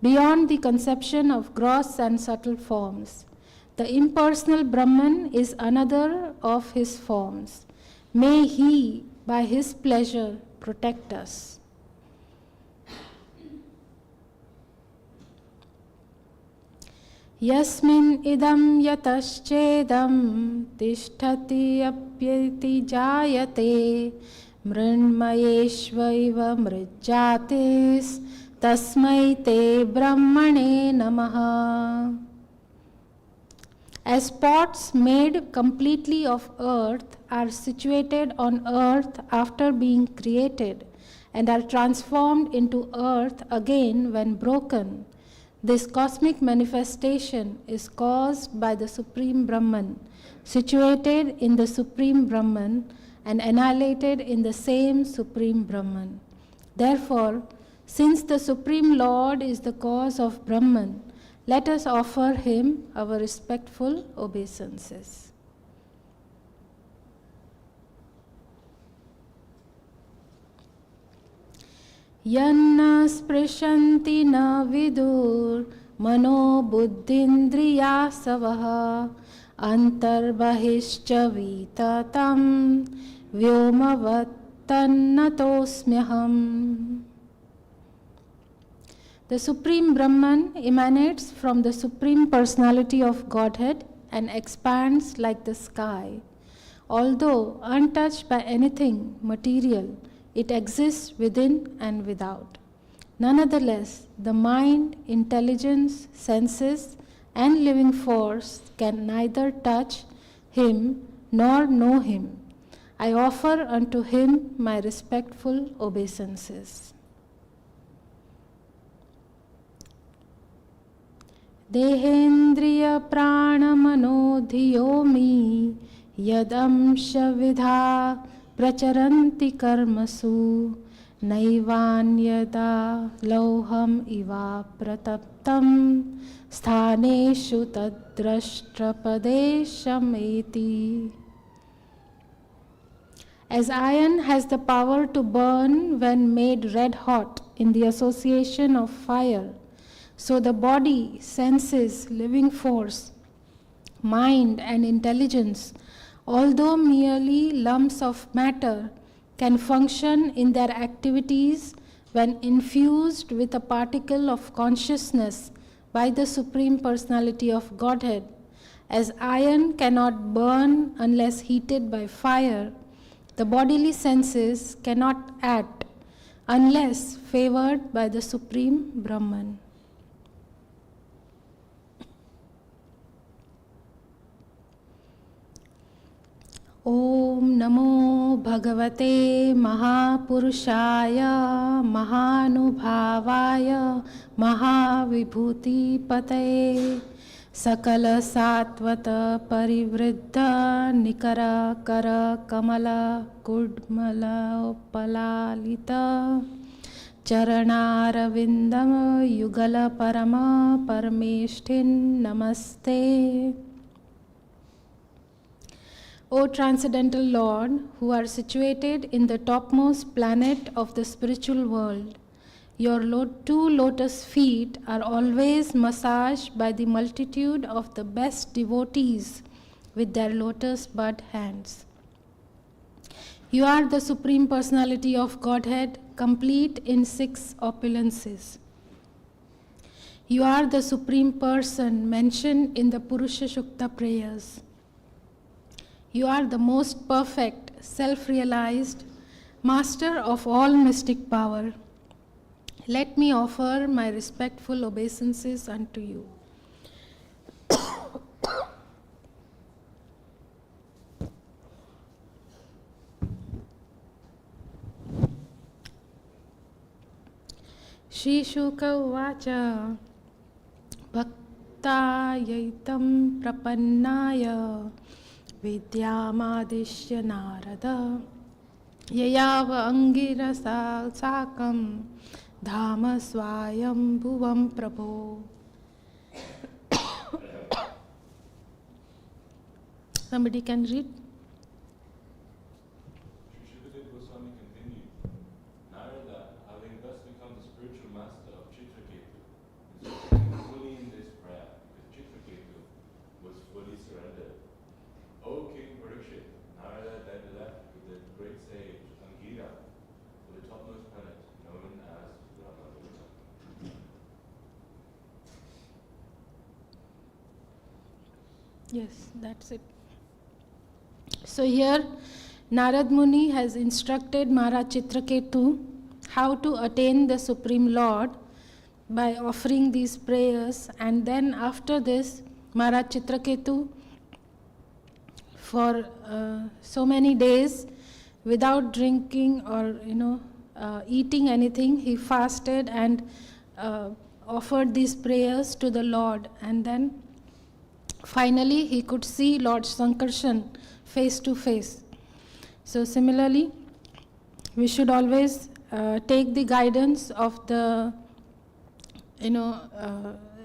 Speaker 3: beyond the conception of gross and subtle forms. The impersonal Brahman is another of his forms. May he, by his pleasure, protect us. Yasmin idam yataschedam tishtati apyati jayate mrinmayeshvaiva mrijjatis tasmai te brahmane namaha. As pots made completely of earth are situated on earth after being created and are transformed into earth again when broken, this cosmic manifestation is caused by the Supreme Brahman, situated in the Supreme Brahman and annihilated in the same Supreme Brahman. Therefore, since the Supreme Lord is the cause of Brahman, let us offer him our respectful obeisances. Yanna sprishanti na vidur mano buddhindriya savaha antarbahishcha vitatam vyomavattannatosmyaham. The Supreme Brahman emanates from the Supreme Personality of Godhead and expands like the sky. Although untouched by anything material, it exists within and without. Nonetheless, the mind, intelligence, senses, and living force can neither touch him nor know him. I offer unto him my respectful obeisances. Dehendriya pranamano dhiyomi yadamsha vidha pracharanti karmasu naivanyada lauham iva prataptam sthaneshu tadrashtrapadeshameti. As iron has the power to burn when made red hot, in the association of fire. So the body, senses, living force, mind and intelligence, although merely lumps of matter, can function in their activities when infused with a particle of consciousness by the Supreme Personality of Godhead. As iron cannot burn unless heated by fire, the bodily senses cannot act unless favored by the Supreme Brahman. Om Namo Bhagavate Mahapurushaya Mahanubhavaya Mahavibhuti Pataye Sakala Satvata Parivriddha Nikara Kara Kamala Kudmala Palalita Charanaravindam Yugala Parama Parameshtin Namaste. O Transcendental Lord, who are situated in the topmost planet of the spiritual world, your two lotus feet are always massaged by the multitude of the best devotees with their lotus bud hands. You are the Supreme Personality of Godhead, complete in 6 opulences. You are the Supreme Person mentioned in the Purusha Shukta prayers. You are the most perfect, self-realized, master of all mystic power. Let me offer my respectful obeisances unto you. Shri Shuka Uvacha Bhaktayaitam Prapannaya Vidyamadishya Narada Yayava Angirasa Sakam Dhama Swayam Bhuvam Prabho. Somebody can read?
Speaker 8: Shukadeva Goswami continued, Narada, having thus become the spiritual master of Chitraketu, is standing fully in this prayer because Chitraketu was fully surrendered. O King Parikshit, Narada then left with the great sage Angira for the topmost planet known as Brahma-loka.
Speaker 3: Yes, that's it. So here Narad Muni has instructed Maharaj Chitraketu how to attain the Supreme Lord by offering these prayers, and then after this Maharaj Chitraketu for so many days without drinking or eating anything, he fasted and offered these prayers to the Lord, and then finally he could see Lord Sankarshan face to face. So similarly, we should always take the guidance of the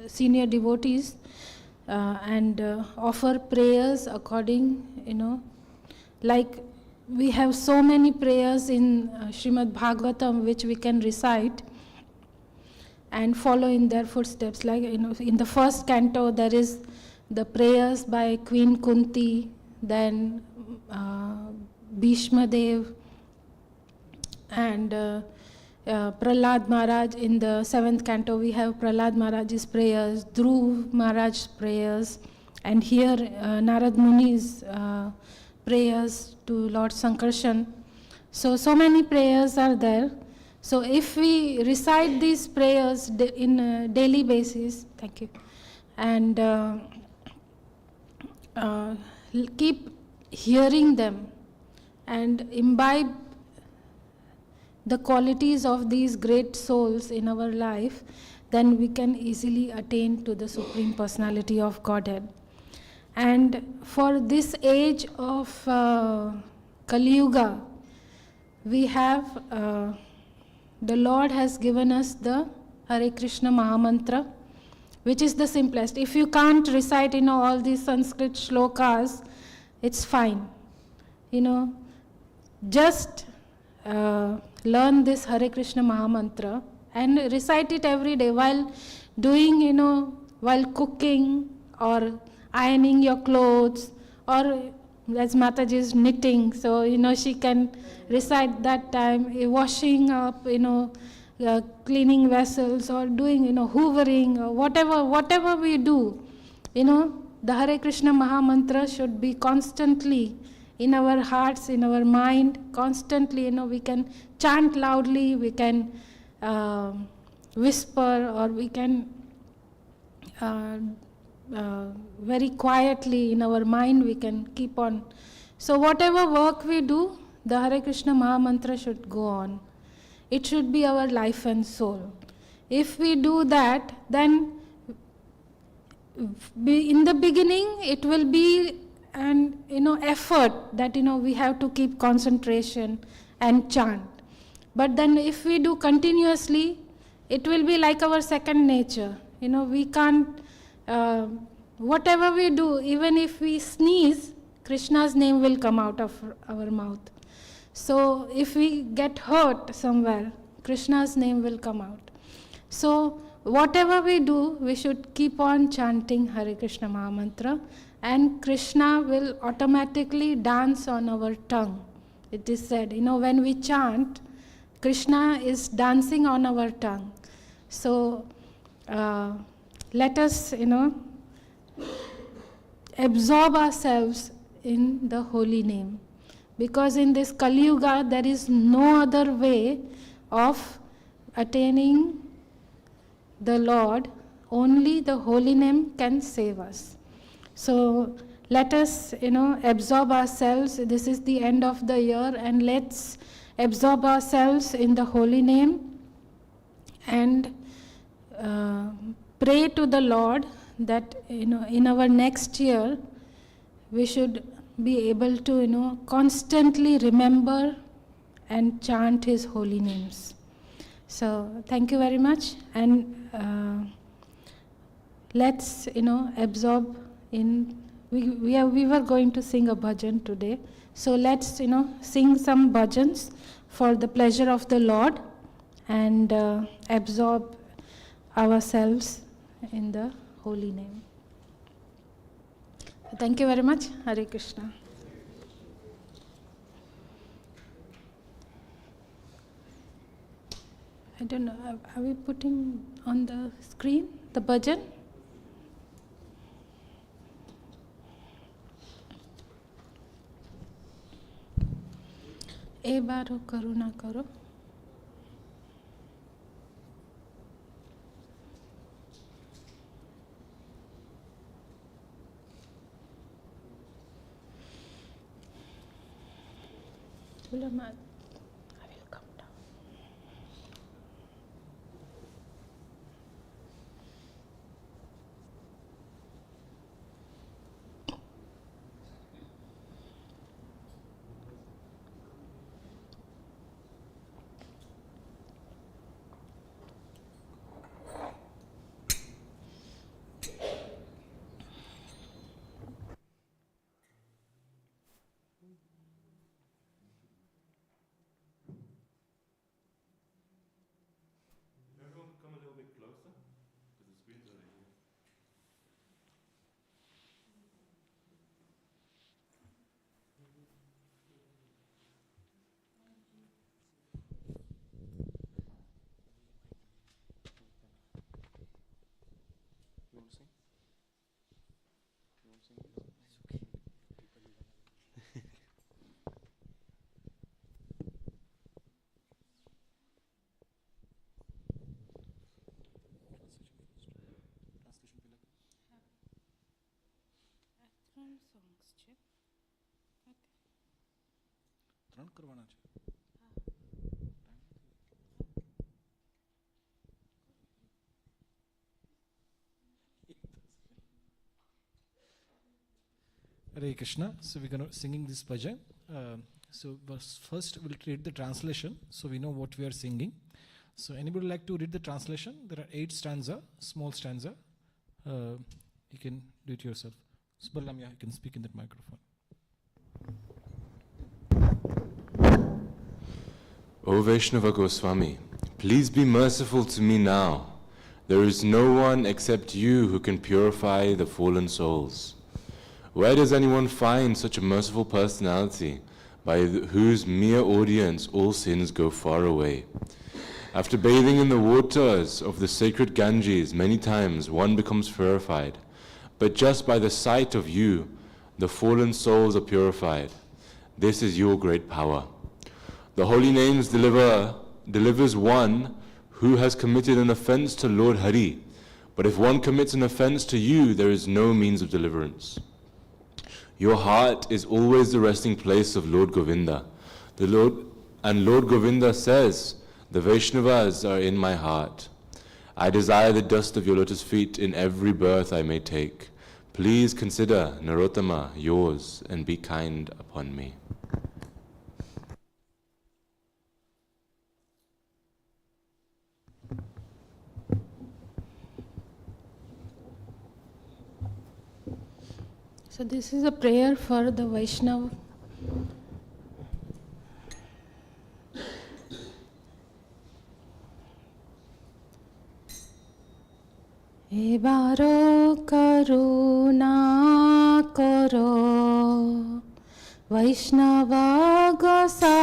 Speaker 3: senior devotees and offer prayers according, like we have so many prayers in Srimad Bhagavatam which we can recite and follow in their footsteps. Like in the first canto there is the prayers by Queen Kunti, then Bhishma Dev, and Prahlad Maharaj. In the 7th canto we have Prahlad Maharaj's prayers, Dhruv Maharaj's prayers, and here Narad Muni's prayers to Lord Sankarshan. So many prayers are there. So if we recite these prayers in a daily basis, thank you, and keep hearing them and imbibe the qualities of these great souls in our life, then we can easily attain to the Supreme Personality of Godhead. And for this age of Kali Yuga, we have, the Lord has given us the Hare Krishna Mahamantra, which is the simplest. If you can't recite, all these Sanskrit shlokas, it's fine. Just learn this Hare Krishna Mahamantra and recite it every day while doing, while cooking or ironing your clothes, or as Mataji is knitting, so she can recite that time, washing up, cleaning vessels, or doing, hoovering, or whatever we do, the Hare Krishna Mahamantra should be constantly in our hearts, in our mind, constantly, we can chant loudly, we can whisper, or we can very quietly in our mind, we can keep on. So whatever work we do, the Hare Krishna Mahamantra should go on. It should be our life and soul. If we do that, then in the beginning it will be an effort that we have to keep concentration and chant. But then if we do continuously, it will be like our second nature. We can't, whatever we do, even if we sneeze, Krishna's name will come out of our mouth. So if we get hurt somewhere, Krishna's name will come out. So whatever we do, we should keep on chanting Hare Krishna Mahamantra, and Krishna will automatically dance on our tongue. It is said, when we chant, Krishna is dancing on our tongue. So let us, absorb ourselves in the holy name. Because in this Kali Yuga, there is no other way of attaining the Lord. Only the holy name can save us. So let us, absorb ourselves. This is the end of the year, and let's absorb ourselves in the holy name and pray to the Lord that, in our next year, we should be able to, constantly remember and chant His holy names. So thank you very much, and let's, absorb in. We were going to sing a bhajan today, so let's, sing some bhajans for the pleasure of the Lord, and absorb ourselves in the holy name. Thank you very much. Hare Krishna. I don't know, are we putting on the screen the bhajan? ए बारो करुणा करो. I will come down.
Speaker 8: Everyone come a little bit closer, because the screen's over here.
Speaker 2: કરવાના છે. Hare Krishna. So we're going to singing this bhajan. So first we'll read the translation, so we know what we are singing. So anybody like to read the translation? There are 8 stanza, small stanza. You can do it yourself. Suballamya, you can speak in that microphone.
Speaker 8: O Vaishnava Goswami,
Speaker 9: Please be merciful to me now. There is no one except you who can purify the fallen souls. Where does anyone find such a merciful personality, by whose mere audience all sins go far away? After bathing in the waters of the sacred Ganges many times, one becomes purified. But just by the sight of you, the fallen souls are purified. This is your great power. The holy names delivers one who has committed an offense to Lord Hari. But if one commits an offense to you, there is no means of deliverance. Your heart is always the resting place of Lord Govinda. Lord Govinda says, the Vaishnavas are in my heart. I desire the dust of your lotus feet in every birth I may take. Please consider Narottama yours and be kind upon me.
Speaker 3: So this is a prayer for the Vaishnava. এবারো করুণা করো বৈষ্ণব গোসাই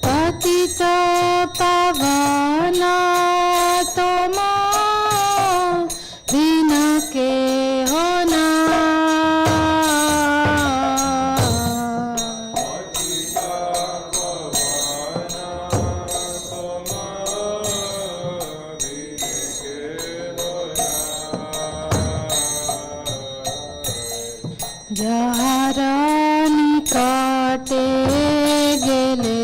Speaker 3: পতিত পাবনা তোমা बिना के होना যাহারা নিকটে গেলে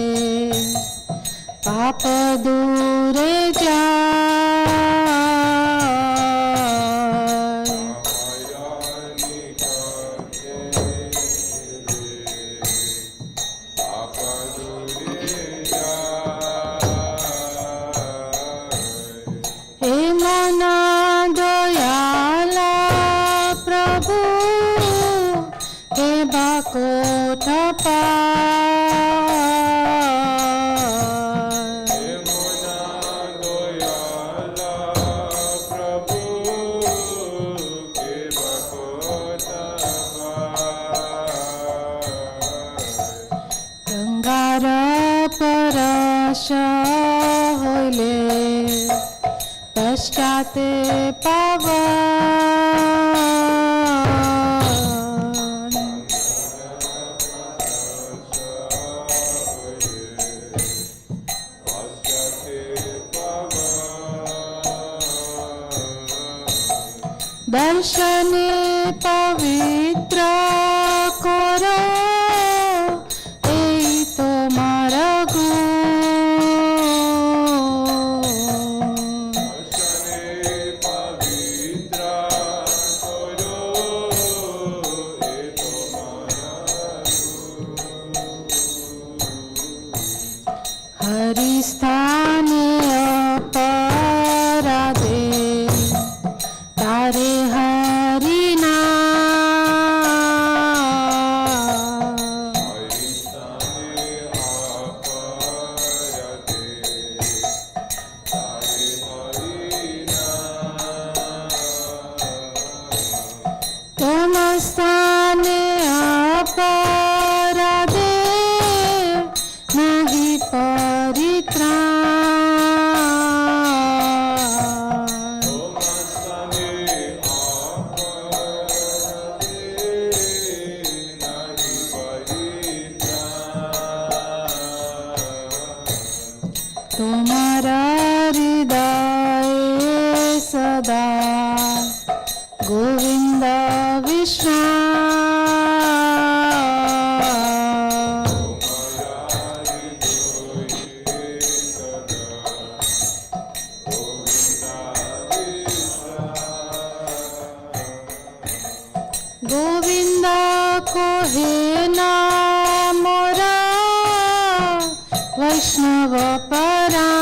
Speaker 3: পাপ দূরে যায় হইলে পশ্চাতে পাবন দর্শনে পবিত্র করো এই তোমার হরিস্থানে অপরাধে তারে হরি না তোমার স্থানে অপরাধে নাহি तुम्हारा हृदय सदा गोविंद विश्राम गोविंद को हे नाम मोरा वैष्णव परा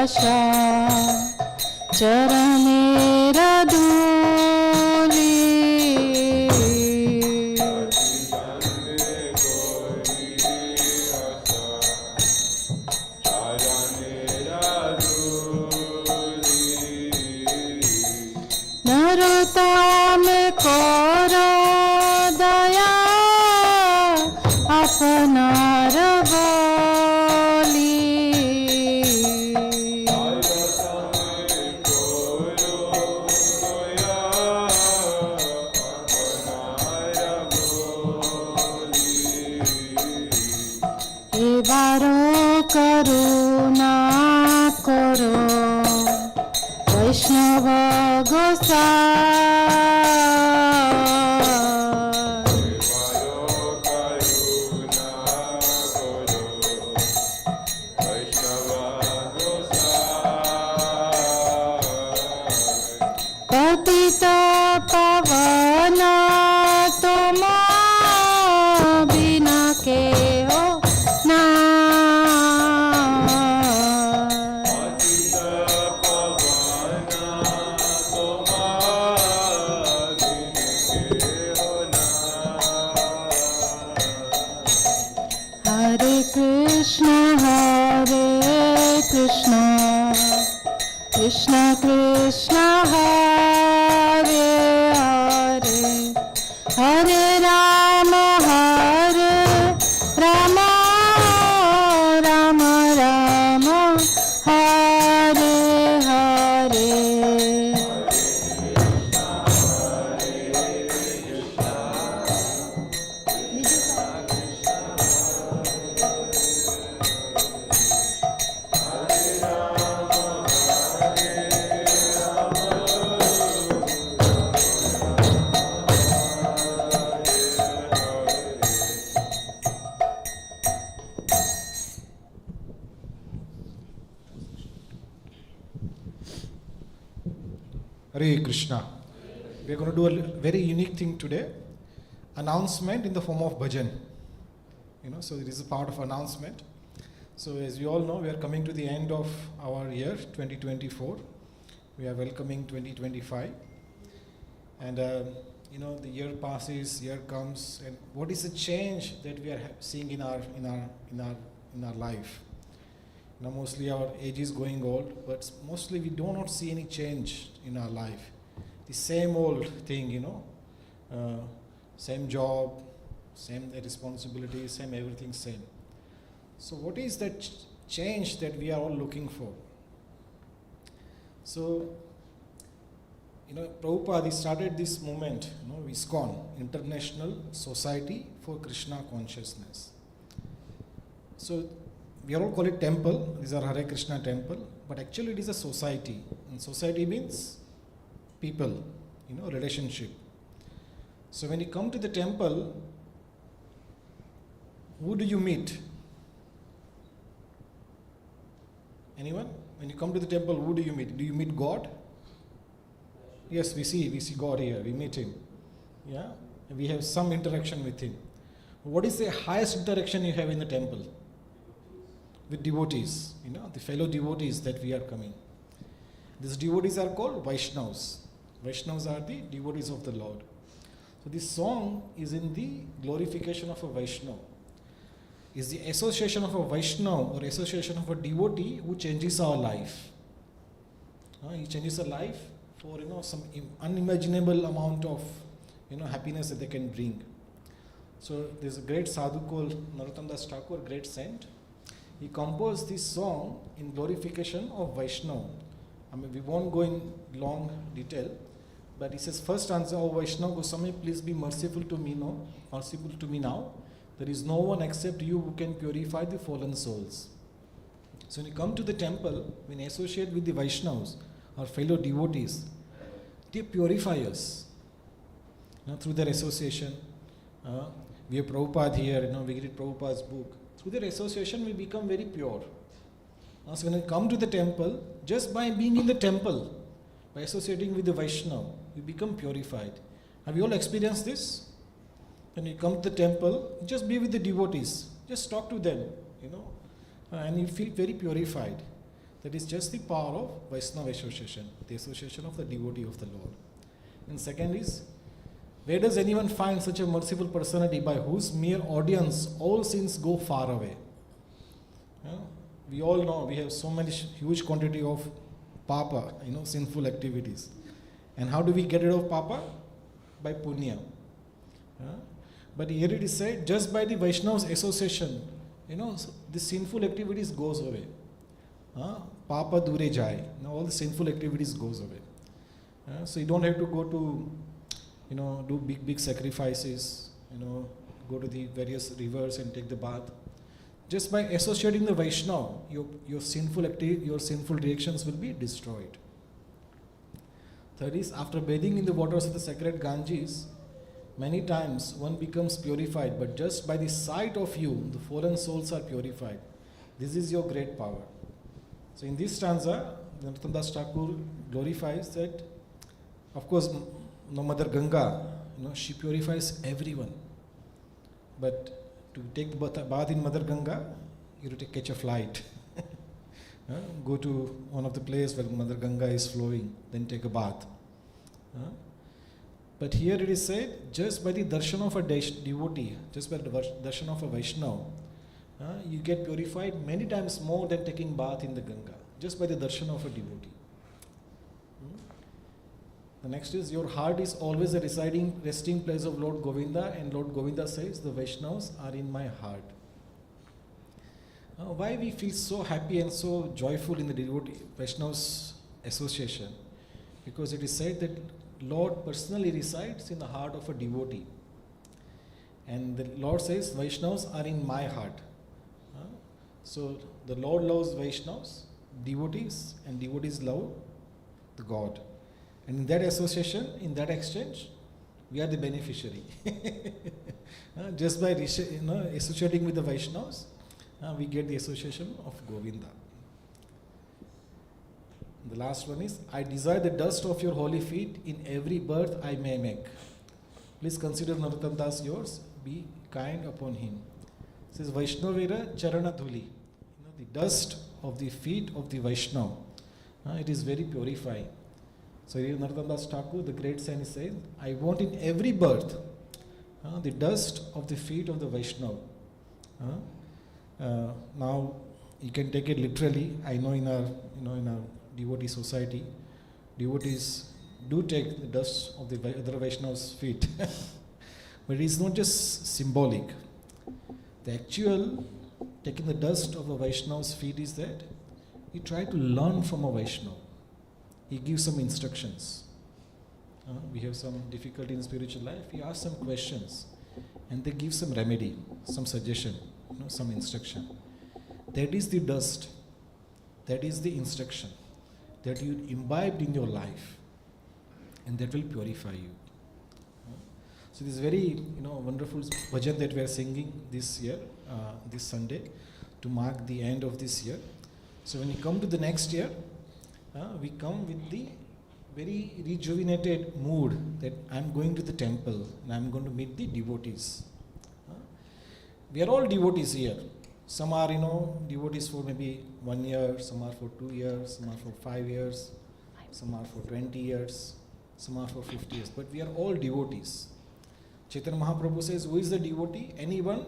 Speaker 3: आशा चरणेरा धूली नरोत्तम करो दया अपनार बोली एबारो करुणा करो वैष्णव गोसाई पतित पावन तुम बिना के हो ना हरे Krishna Krishna Krishna Hare Hare Hare Ram Ram Ram Hare Hare
Speaker 2: Hare Krishna. We are going to do a very unique thing today. Announcement in the form of bhajan. So it is a part of announcement. So as you all know, we are coming to the end of our year 2024. We are welcoming 2025. And the year passes, year comes, and what is the change that we are seeing in our life? Now mostly our age is going old, but mostly we do not see any change in our life. The same old thing, same job, same responsibilities, same everything same. So what is that change that we are all looking for? So, Prabhupada started this movement, ISKCON, International Society for Krishna Consciousness. So we all call it temple. These are Hare Krishna temple, but actually it is a society. And society means people, relationship. So when you come to the temple, who do you meet? Anyone? When you come to the temple, who do you meet? Do you meet God? Yes, we see God here. We meet Him. Yeah, and we have some interaction with Him. What is the highest interaction you have in the temple? With devotees, the fellow devotees that we are coming. These devotees are called Vaishnavas. Vaishnavas are the devotees of the Lord. So this song is in the glorification of a Vaishnava. Is the association of a Vaishnava or association of a devotee who changes our life. He changes our life for some unimaginable amount of happiness that they can bring. So there's a great sadhu called Narottam Das Thakur, great saint. He composed this song in glorification of Vaishnava. We won't go in long detail, but he says, first answer, O Vaishnava Goswami, please be merciful to me now. There is no one except you who can purify the fallen souls. So when you come to the temple, when you associate with the Vaishnavas, our fellow devotees, they purify us through their association. We have Prabhupada here, we read Prabhupada's book. Through their association, we become very pure. So when we come to the temple, just by being in the temple, by associating with the Vaishnava, we become purified. Have you all experienced this? When you come to the temple, just be with the devotees. Just talk to them, and you feel very purified. That is just the power of Vaishnava association, the association of the devotee of the Lord. And second is, where does anyone find such a merciful personality by whose mere audience all sins go far away? We all know we have so many huge quantity of papa, sinful activities. And how do we get rid of papa? By punya. But here it is said, just by the Vaishnava's association, the sinful activities goes away. Papa dure jai. All the sinful activities goes away. So you don't have to go to, do big sacrifices, go to the various rivers and take the bath. Just by associating the Vaishnava, your sinful reactions will be destroyed. Third is, after bathing in the waters of the sacred Ganges, many times one becomes purified, but just by the sight of you, the fallen souls are purified. This is your great power. So in this stanza, Narottam Das Thakur glorifies that, of course, Mother Ganga, she purifies everyone. But to take the bath in Mother Ganga, you have to catch a flight. Go to one of the places where Mother Ganga is flowing, then take a bath. But here it is said, just by the darshan of a devotee, just by the darshan of a Vaishnava, you get purified many times more than taking bath in the Ganga, just by the darshan of a devotee. The next is, your heart is always a resting place of Lord Govinda, and Lord Govinda says, the Vaishnavas are in my heart. Why we feel so happy and so joyful in the devotee Vaishnavas association? Because it is said that Lord personally resides in the heart of a devotee. And the Lord says, Vaishnavas are in my heart. So the Lord loves Vaishnavas, devotees, and devotees love the God. And in that association, in that exchange, we are the beneficiary. Just by associating with the Vaishnavas, we get the association of Govinda. The last one is, I desire the dust of your holy feet in every birth I may make. Please consider Narottam Das yours, be kind upon him. It says, Vaishnavera Charana Dhuli. The dust of the feet of the Vaishnava. It is very purifying. So here Narottam Das Thakur, the great saint, says, I want in every birth the dust of the feet of the Vaishnava. Now you can take it literally. I know in our devotee society, devotees do take the dust of the other Vaishnavas' feet. But it is not just symbolic. The actual taking the dust of a Vaishnav's feet is that you try to learn from a Vaishnava. He gives some instructions. We have some difficulty in spiritual life. He asks some questions and they give some remedy, some suggestion, some instruction. That is the dust. That is the instruction that you imbibed in your life, and that will purify you. So this very wonderful bhajan that we are singing this year, this Sunday, to mark the end of this year. So when we come to the next year, we come with the very rejuvenated mood that I'm going to the temple and I'm going to meet the devotees. We are all devotees here. Some are, devotees for maybe 1 year, some are for 2 years, some are for 5 years, some are for 20 years, some are for 50 years. But we are all devotees. Chaitanya Mahaprabhu says, who is the devotee? Anyone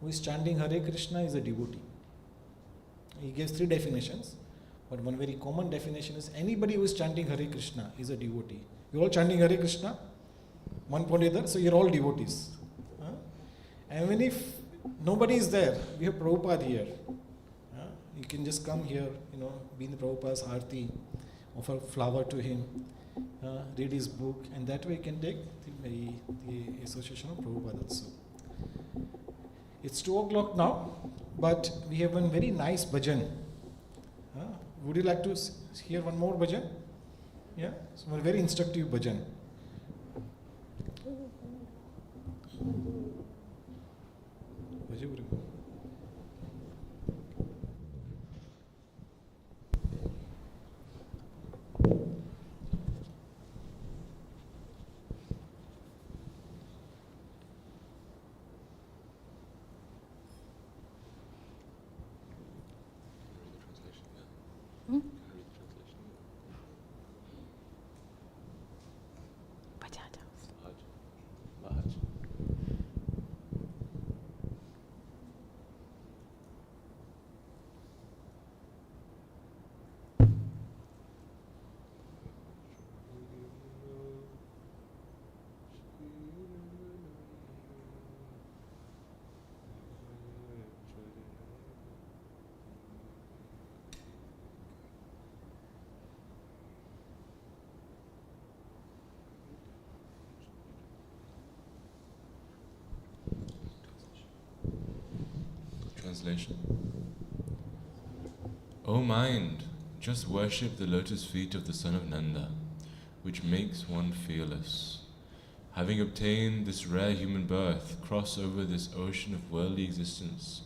Speaker 2: who is chanting Hare Krishna is a devotee. He gives 3 definitions, but one very common definition is anybody who is chanting Hare Krishna is a devotee. You're all chanting Hare Krishna, one point or other, so you're all devotees. And even if nobody is there, we have Prabhupada here. You can just come here, be in the Prabhupada's Aarti, offer flower to him, read his book, and that way you can take the association of Prabhupada also. It's 2 o'clock now, but we have one very nice bhajan. Would you like to hear one more bhajan? Yeah? So a very instructive bhajan.
Speaker 9: Translation. O mind, just worship the lotus feet of the son of Nanda, which makes one fearless. Having obtained this rare human birth, cross over this ocean of worldly existence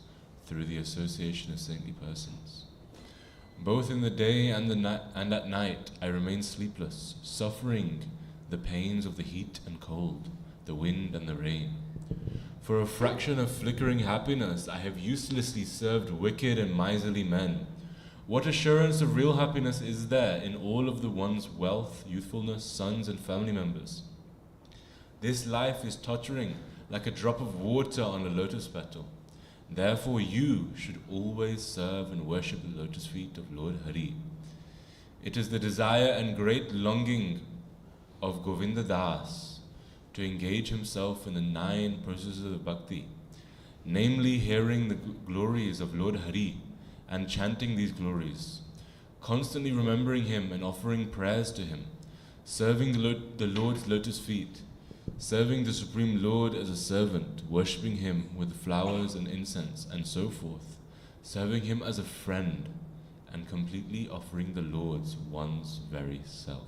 Speaker 9: through the association of saintly persons. Both in the day and at night I remain sleepless, suffering the pains of the heat and cold, the wind and the rain. For a fraction of flickering happiness, I have uselessly served wicked and miserly men. What assurance of real happiness is there in all of the one's wealth, youthfulness, sons and family members? This life is tottering like a drop of water on a lotus petal. Therefore you should always serve and worship the lotus feet of Lord Hari. It is the desire and great longing of Govinda Das to engage himself in the 9 processes of bhakti, namely hearing the glories of Lord Hari and chanting these glories, constantly remembering him and offering prayers to him, serving the Lord's lotus feet, serving the Supreme Lord as a servant, worshipping him with flowers and incense and so forth, serving him as a friend, and completely offering the Lord's one's very self.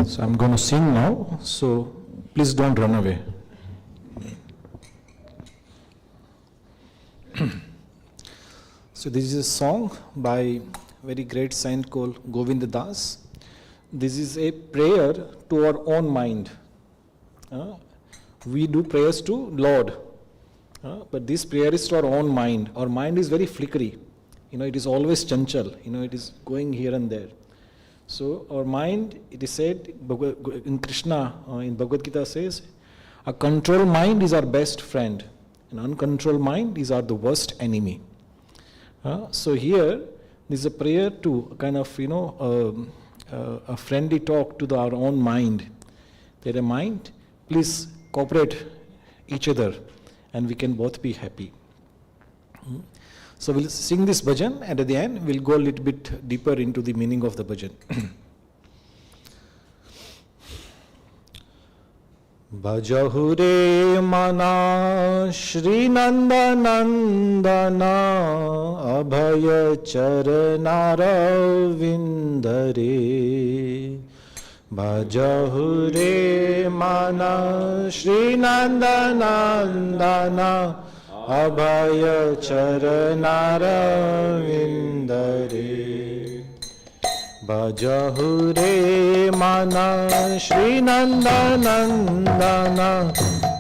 Speaker 2: So I'm going to sing now, so please don't run away. So this is a song by a very great saint called Govinda Das. This is a prayer to our own mind. We do prayers to Lord, but this prayer is to our own mind. Our mind is very flickery. It is always chanchal. It is going here and there. So our mind, it is said in Krishna, in Bhagavad Gita says, a controlled mind is our best friend. An uncontrolled mind is the worst enemy. So here, this is a prayer to kind of, a friendly talk to our own mind. That a mind, please cooperate each other and we can both be happy. So we'll sing this bhajan and at the end we'll go a little bit deeper into the meaning of the bhajan. Bhajahure mana Shri Nanda Nandana Abhaya Charanara Vindare. Bhajahure mana Shri Nanda Nandana Abhaya Charanara Vindare. Bhajahure mana Shri Nanda Nandana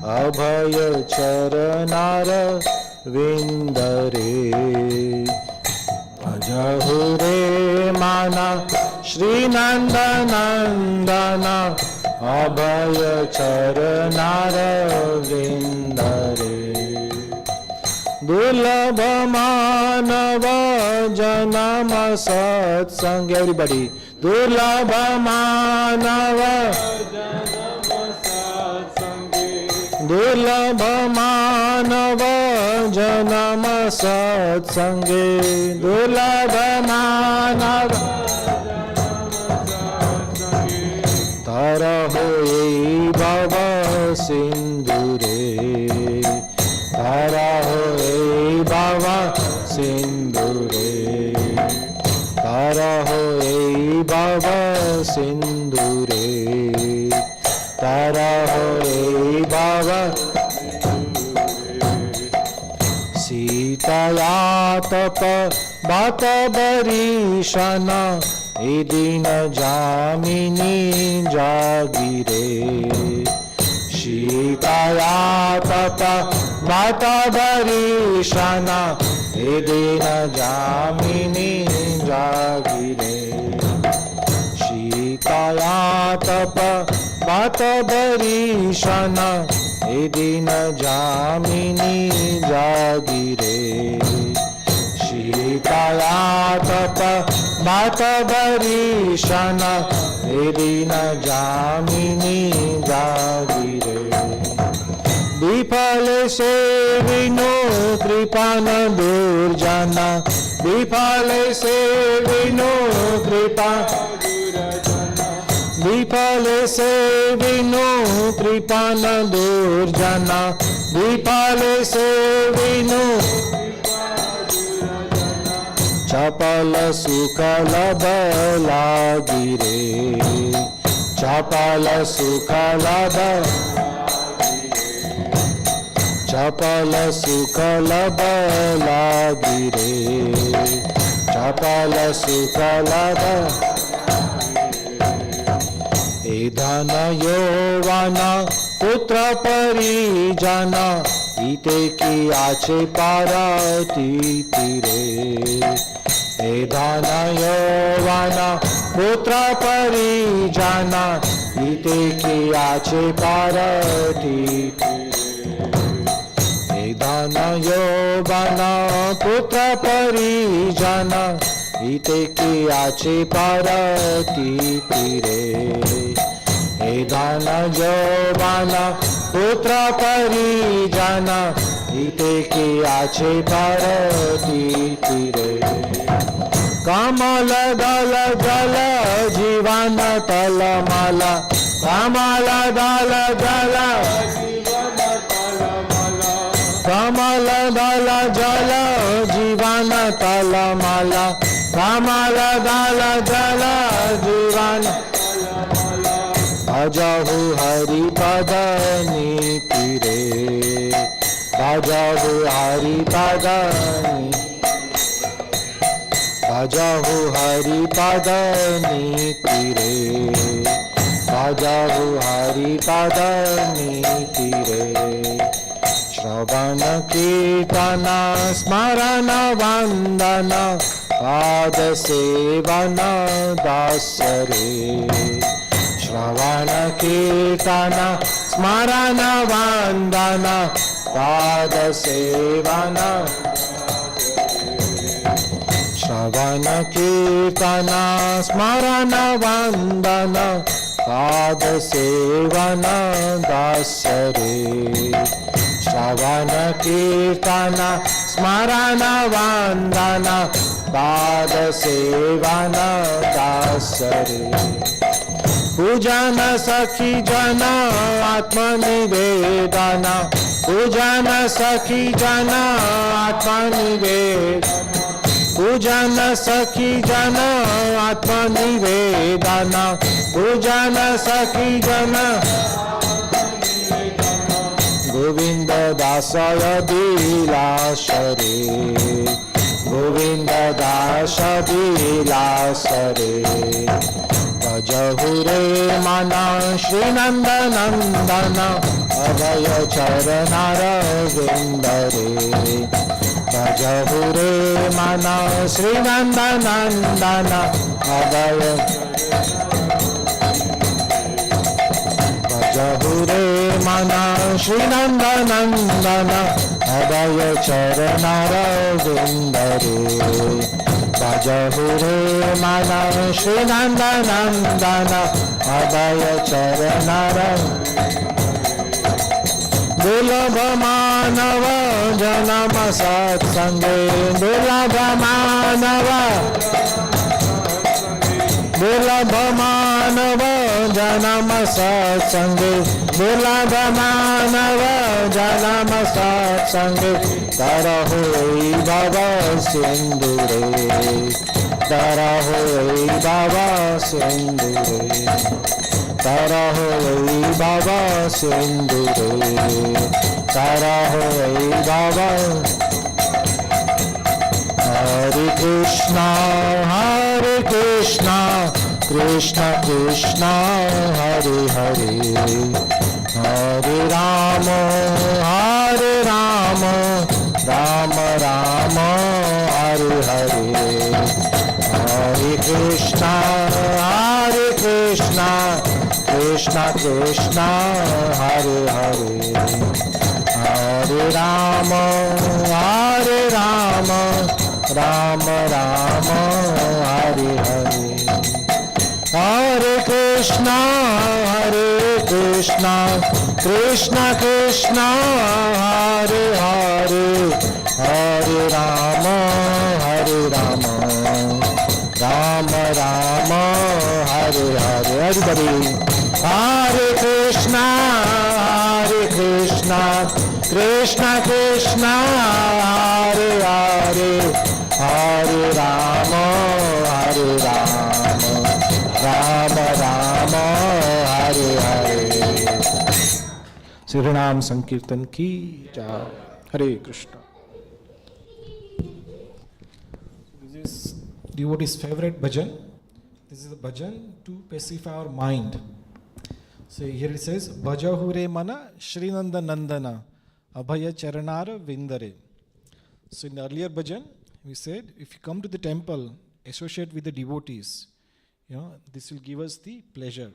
Speaker 2: Abhaya Charanara Vindare. Bhajahure mana Shri Nanda Nandana Abhaya Charanara Vindare. Dulabha manava janama satsang. Everybody. Dulabha manava janama satsang. Dulabha manava janama satsang. Dulabha manava tara hoye bhava sindure. Tara hoye bhava sindure. Tara hoye bhava sindure. Tara hoye bhava सीताया तप बात बरीशना ए दिन जामिनी जागिरे सीताया तप बात बरीशना ए दिन जामिनी जागिरे सीताया तप बात बरीशना ए दिन जामिनी जागिरे सीताया तप बात बरीशना ए दिन जामिनी जागिरे विफल से विनो कृपान दुर्जना विफल से विनो कृपा विफल से विनो कृपान दुर्जना विफल से विनो चपल सुखल बलागिरे चपल सुखल चपल सुखल बलागिरे चपल सुखल ए धन यौवना पुत्र परिजना इते की आचे पारती तीरे ए धन यौवना पुत्र परिजना इते की आचे पारती ए धन यौवना पुत्र परिजना इते की आचे पारती तीरे ए धन यौवना पुत्र परिजना इते की आचे पारती तीरे कमल दल जल जीवन तलमाला कमल दल जल कमल दल जल जीवन तलमाला कमल दल जल जीवन भजहु हरि पद नीति रे भजहु हरि पद भजहु हरि पद नीति रे भजहु हरि पद नीति रे श्रवण कीर्तन स्मरण वंदन पाद सेवन दास रे श्रवण कीर्तन स्मरण वंदन पाद सेवन श्रवण कीर्तन स्मरण वंदन पाद सेवन दास रे श्रवण कीर्तन स्मरण वंदन पाद सेवन दास रे पूजन सखी जन आत्मनिवेदन पूजन सखी जन आत्मनिवेदन पूजन सखी जन आत्मनिवेदन पूजन सखी जन गोविंद दासय दिलास रे गोविंद दास दिलास रे भजहु रे मन श्री नंद नंदन अभय चरणारविंद रे भजहु रे मन श्री नंद नंदन अभय भजहु रे मन श्री नंद नंदन अभय चरणारविंद रे भजहु रे मन श्री नंद नंदन अभय चरणार दुर्लभ मानव जन्म सत्संगे दुर्लभ मानव दुर्लभ मानव जन्म सत्संगे दुर्लभ मानव जन्म सत्संगे तरहो भव सिंधु रे तरहो भव सिंधु रे तरहो ऐ बाबा सिंदूरे तरहो ऐ बाबा Hare Krishna Krishna Krishna Hare Hare Hare Rama Rama Rama Hare Hare Hare Krishna Krishna Krishna Hare Hare Hare Rama Rama Rama Hare Hare Hare Krishna Krishna Krishna Hare Hare Hare Rama Rama Rama Hare Hare everybody Hare Krishna Krishna Krishna Hare Hare Hare Rama Rama Rama Hare Hare Shri Ram Sankirtan ki jai. Hare Krishna. This is devotee's favorite bhajan. This is a bhajan to pacify our mind. So here it says, Bhajahure mana Shrinanda Nandana Abhaya Charanara Vindare. So in the earlier bhajan, we said, if you come to the temple, associate with the devotees, this will give us the pleasure.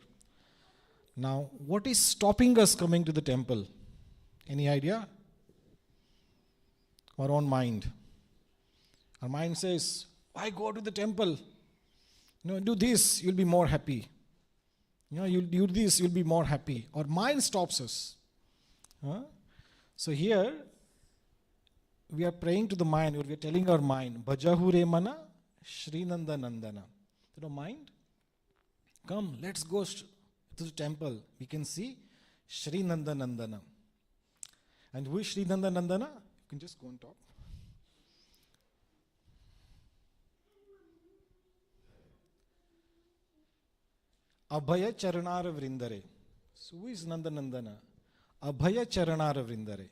Speaker 2: Now, what is stopping us coming to the temple? Any idea? Our own mind. Our mind says, why go to the temple? Do this, you'll be more happy. You'll do this, you'll be more happy. Our mind stops us. So here, we are praying to the mind, or we are telling our mind, Bhajahure mana Shrinanda Nandana. Mind, come, let's go to the temple. We can see Shrinanda Nandana. And who is Shrinanda Nandana? You can just go on top. Abhaya Charanara Vrindare. So who is Nanda Nandana? Abhaya Charanara Vrindare.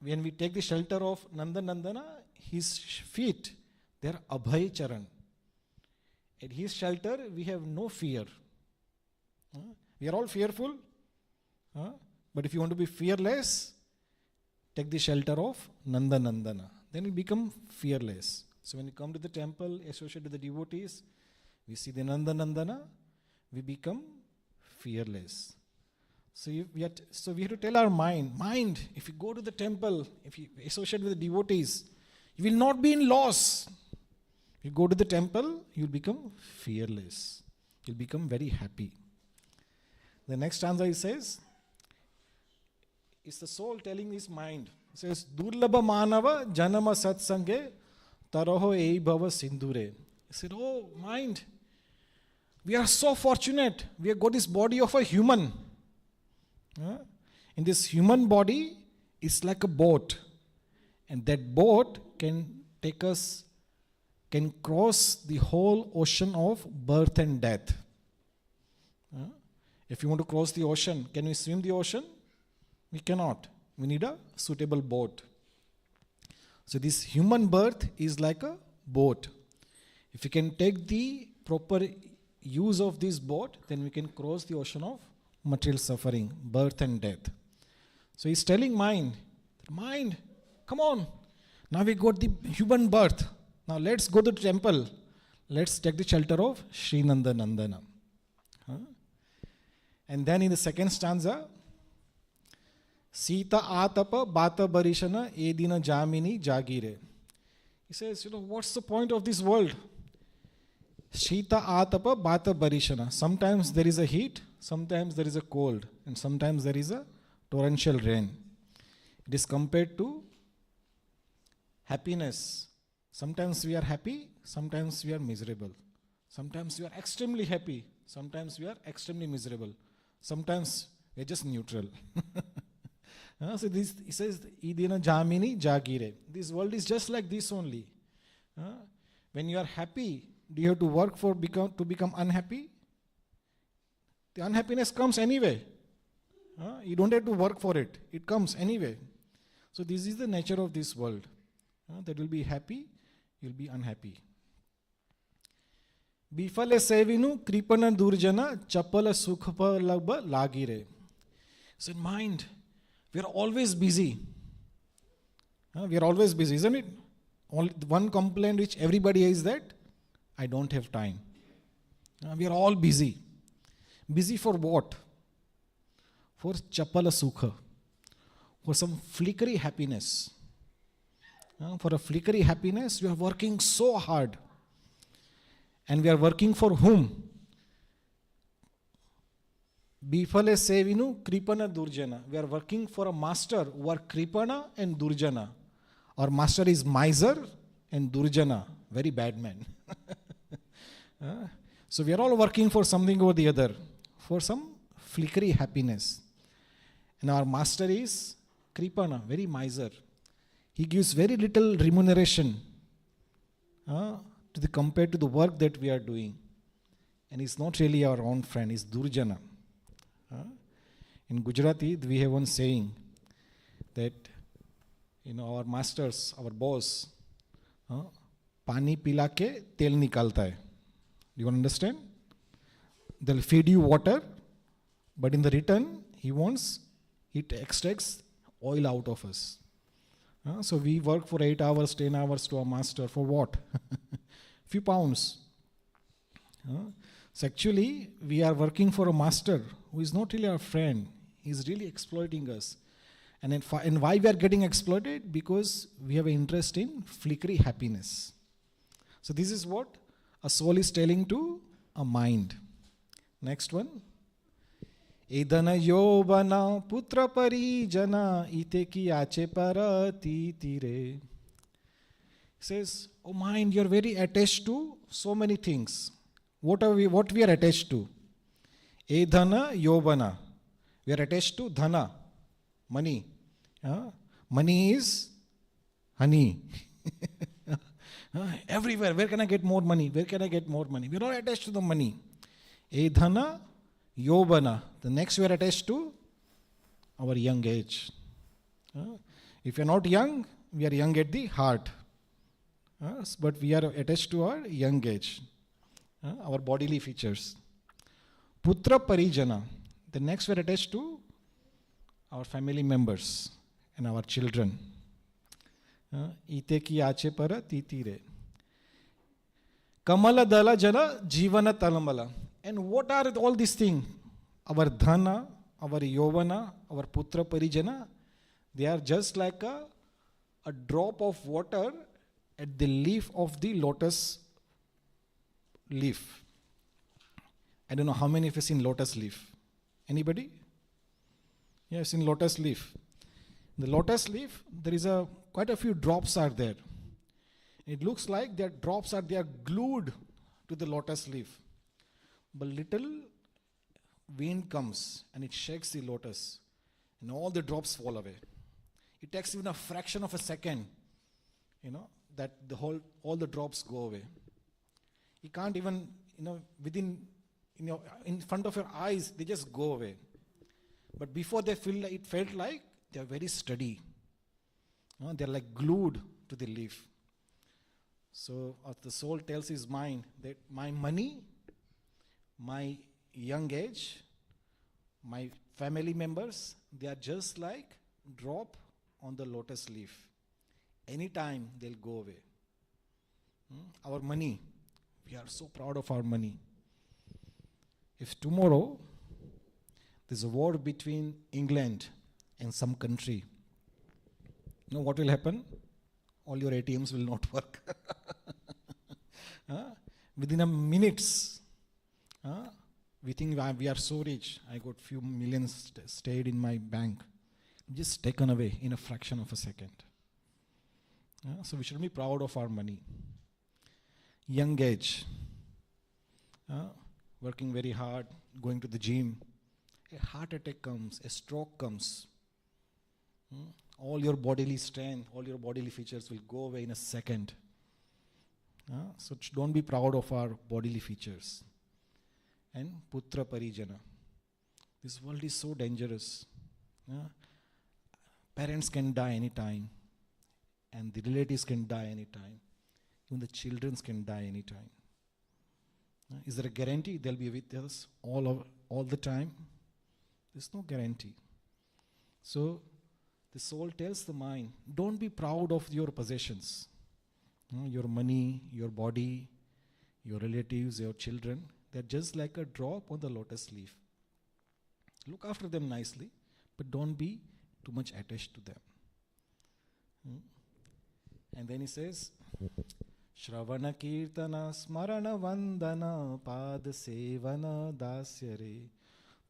Speaker 2: When we take the shelter of Nanda Nandana, his feet, they are Abhay Charan. At his shelter, we have no fear. We are all fearful. But if you want to be fearless, take the shelter of Nanda Nandana. Then you become fearless. So when you come to the temple, associated with the devotees, we see the Nanda Nandana, we become fearless. So we have to tell our mind, if you go to the temple, if you associate with the devotees, you will not be in loss. You go to the temple, you'll become fearless. You'll become very happy. The next stanza he says, it's the soul telling his mind. It says, Durlabha Manava Janama Satsange Taraho Ei Bhava Sindhure. He said, oh mind, we are so fortunate. We have got this body of a human. In this human body, it's like a boat. And that boat can cross the whole ocean of birth and death. If you want to cross the ocean, can we swim the ocean? We cannot. We need a suitable boat. So this human birth is like a boat. If we can take the proper use of this boat, then we can cross the ocean of material suffering, birth and death. So he's telling mind, come on. Now we got the human birth. Now let's go to the temple. Let's take the shelter of Shrinanda Nandana. And then in the second stanza, Sita Atapa Bata Barishana Edina Jamini Jagire. He says, what's the point of this world? Shita Atapa Bata Barishana. Sometimes there is a heat, sometimes there is a cold, and sometimes there is a torrential rain. It is compared to happiness. Sometimes we are happy, sometimes we are miserable. Sometimes we are extremely happy, sometimes we are extremely miserable. Sometimes we are just neutral. So this, he says, Idina Jamini Jagire. This world is just like this only. When you are happy, do you have to work to become unhappy? The unhappiness comes anyway. You don't have to work for it. It comes anyway. So this is the nature of this world. That will be happy, you'll be unhappy. Bifale sevinu kripana durjana chapala sukhpa labba lagire. So in mind, we are always busy. We are always busy, isn't it? One complaint which everybody has is that I don't have time. We are all busy. Busy for what? For chapala sukha. For some flickery happiness. For a flickery happiness, we are working so hard. And we are working for whom? Bifale sevinu kripana durjana. We are working for a master who are kripana and durjana. Our master is miser and durjana, very bad man. So we are all working for something or the other, for some flickery happiness. And our master is kripana, very miser. He gives very little remuneration compared to the work that we are doing. And he's not really our own friend, he's durjana. In Gujarati, we have one saying that our masters, our boss, pani pila ke tel nikalta hai. Do you understand? They'll feed you water, but in the return, it extracts oil out of us. So we work for 8 hours, 10 hours to our master. For what? Few pounds. So actually, we are working for a master who is not really our friend. He's really exploiting us. And why we are getting exploited? Because we have an interest in flickery happiness. So this is what a soul is telling to a mind. Next one. Edana yobana putra parijana ite ki ache parati tire. Says, oh mind, you're very attached to so many things. What we are attached to? Edana yobana. We are attached to dhana, money. Money is honey. Everywhere. Where can I get more money? Where can I get more money? We are all attached to the money. Edhana yobana. The next we are attached to our young age. If you are not young, we are young at the heart. But we are attached to our young age. Our bodily features. Putra parijana. The next we are attached to our family members and our children. Ite ki ache para titire. Kamala dala jana jivana talamala. And what are all these things? Our dhana, our yovana, our putra parijana, they are just like a drop of water at the leaf of the lotus leaf. I don't know how many of you have seen lotus leaf. Anybody? Yeah, seen lotus leaf. The lotus leaf, there is quite a few drops are there. It looks like they are glued to the lotus leaf. But little wind comes and it shakes the lotus and all the drops fall away. It takes even a fraction of a second, that all the drops go away. You can't even, in front of your eyes, they just go away. But before it felt like they are very steady. They are like glued to the leaf. So the soul tells his mind that my money, my young age, my family members, they are just like drop on the lotus leaf. Anytime they'll go away. Our money, we are so proud of our money. If tomorrow there's a war between England and some country, you know what will happen? All your ATMs will not work. Within a minutes, we think we are so rich. I got few millions stayed in my bank. Just taken away in a fraction of a second. So we should be proud of our money. Young age, working very hard, going to the gym. A heart attack comes, a stroke comes. All your bodily strength, all your bodily features will go away in a second. So don't be proud of our bodily features. And putra parijana. This world is so dangerous. Parents can die anytime, and the relatives can die anytime. Even the children can die anytime. Is there a guarantee they'll be with us all the time? There's no guarantee. So the soul tells the mind, don't be proud of your possessions. Your money, your body, your relatives, your children, they're just like a drop on the lotus leaf. Look after them nicely, but don't be too much attached to them. And then he says, Shravana Kirtana Smarana Vandana Pad Sevana Dasyare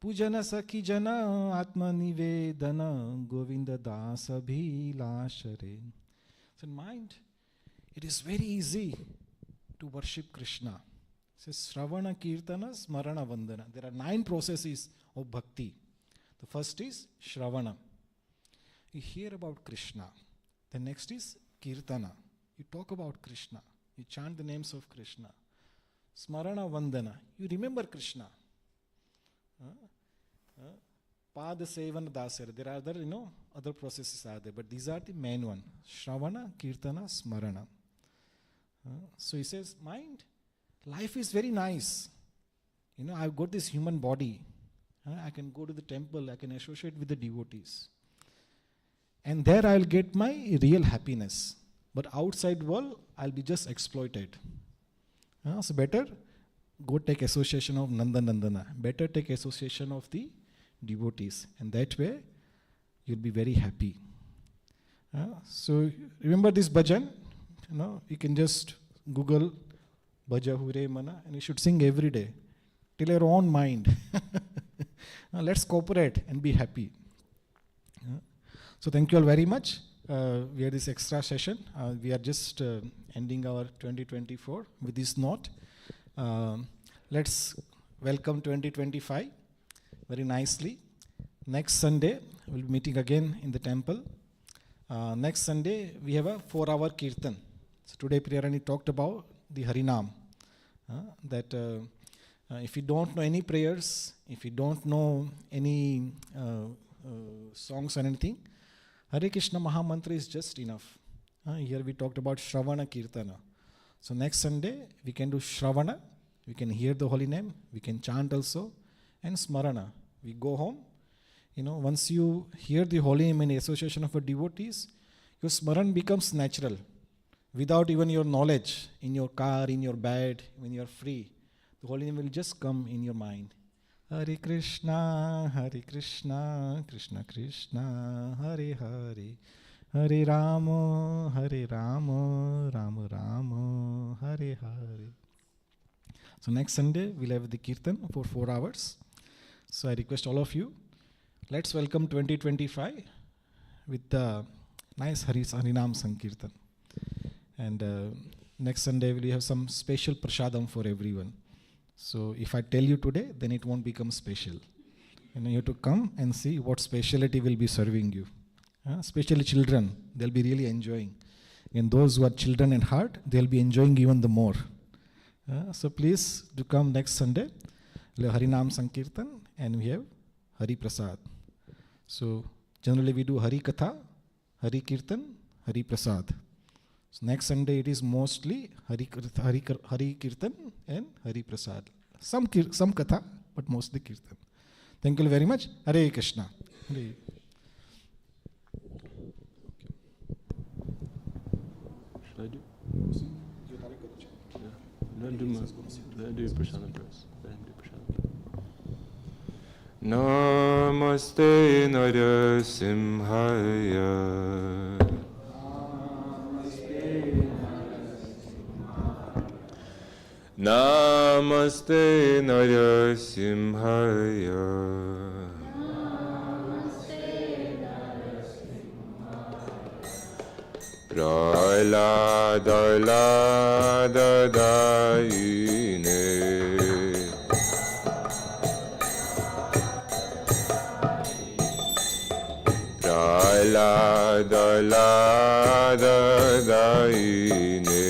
Speaker 2: Pujana Sakhi Jana Atma Nivedana Govinda Dasa Bhilashare. So in mind, it is very easy to worship Krishna. It says Shravana Kirtana Smarana Vandana. There are 9 processes of bhakti. The first is Shravana. You hear about Krishna. The next is Kirtana. You talk about Krishna. You chant the names of Krishna. Smarana Vandana. You remember Krishna. Pada Sevana Dasara. There are other processes are there, but these are the main one. Shravana, Kirtana, Smarana. So he says, mind, life is very nice. I've got this human body. I can go to the temple. I can associate with the devotees. And there I'll get my real happiness. But outside world, I'll be just exploited. So better go take association of Nandana. Better take association of the devotees. And that way, you'll be very happy. So remember this bhajan? You can just Google Bhaja Hure Mana and you should sing every day till your own mind. Let's cooperate and be happy. So thank you all very much. We had this extra session. We are just ending our 2024 with this note. Let's welcome 2025 very nicely. Next Sunday, we'll be meeting again in the temple. Next Sunday, we have a 4-hour kirtan. So today, Priyarani talked about the Harinam. That if you don't know any prayers, if you don't know any songs or anything, Hare Krishna Mahamantra is just enough. Here we talked about Shravana Kirtana. So next Sunday, we can do Shravana, we can hear the holy name, we can chant also, and Smarana. We go home. Once you hear the holy name in the association of devotees, your Smaran becomes natural. Without even your knowledge, in your car, in your bed, when you are free, the holy name will just come in your mind. Hare Krishna, Krishna Krishna, Hare Hare, Hare Rama, Rama Rama, Hare Hare. So next Sunday, we'll have the Kirtan for 4 hours. So I request all of you, let's welcome 2025 with the nice Harinam Sankirtan. And next Sunday, we'll have some special prasadam for everyone. So if I tell you today, then it won't become special. You have to come and see what speciality will be serving you. Especially children, they'll be really enjoying. And those who are children at heart, they'll be enjoying even the more. So please do come next Sunday. We have Harinam Sankirtan and we have Hari Prasad. So generally we do Hari Katha, Hari Kirtan, Hari Prasad. So next Sunday it is mostly Hari Kirtan and Hari Prasad. Some Katha, but mostly Kirtan. Thank you very much. Hare Krishna. Hare.
Speaker 6: Should I do? Let do Prashadam first. Let him do Prashadam.
Speaker 9: Namaste Narasimhaya. Namaste Narasimhaya. Prahlada Daine. Prahlada Daine.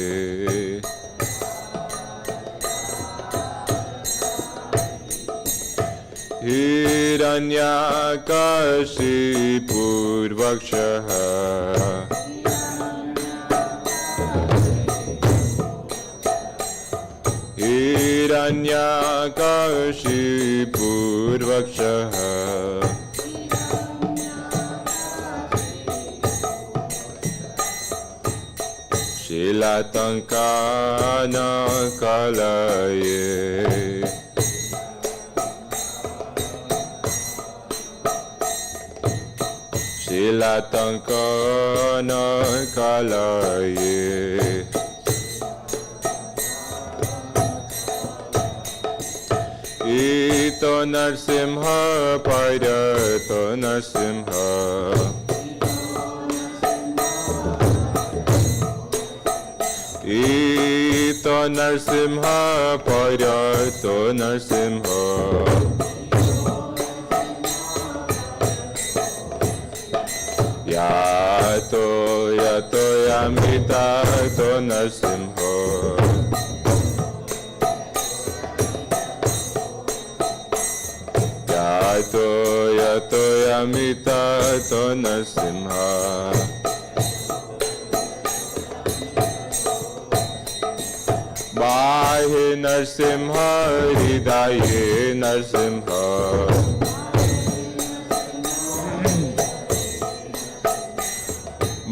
Speaker 9: Hiranyakashipurvakshaha Hiranyakashipurvakshaha Shilatankana kalaye Shilatankana kalaye Ito Narsimha Parato Narsimha Ito Narsimha Parato Narsimha Yato Yato Yamita To Narsimha Yato Yato Yamita To Narsimha Bahe Narsimha Hridaye Narsimha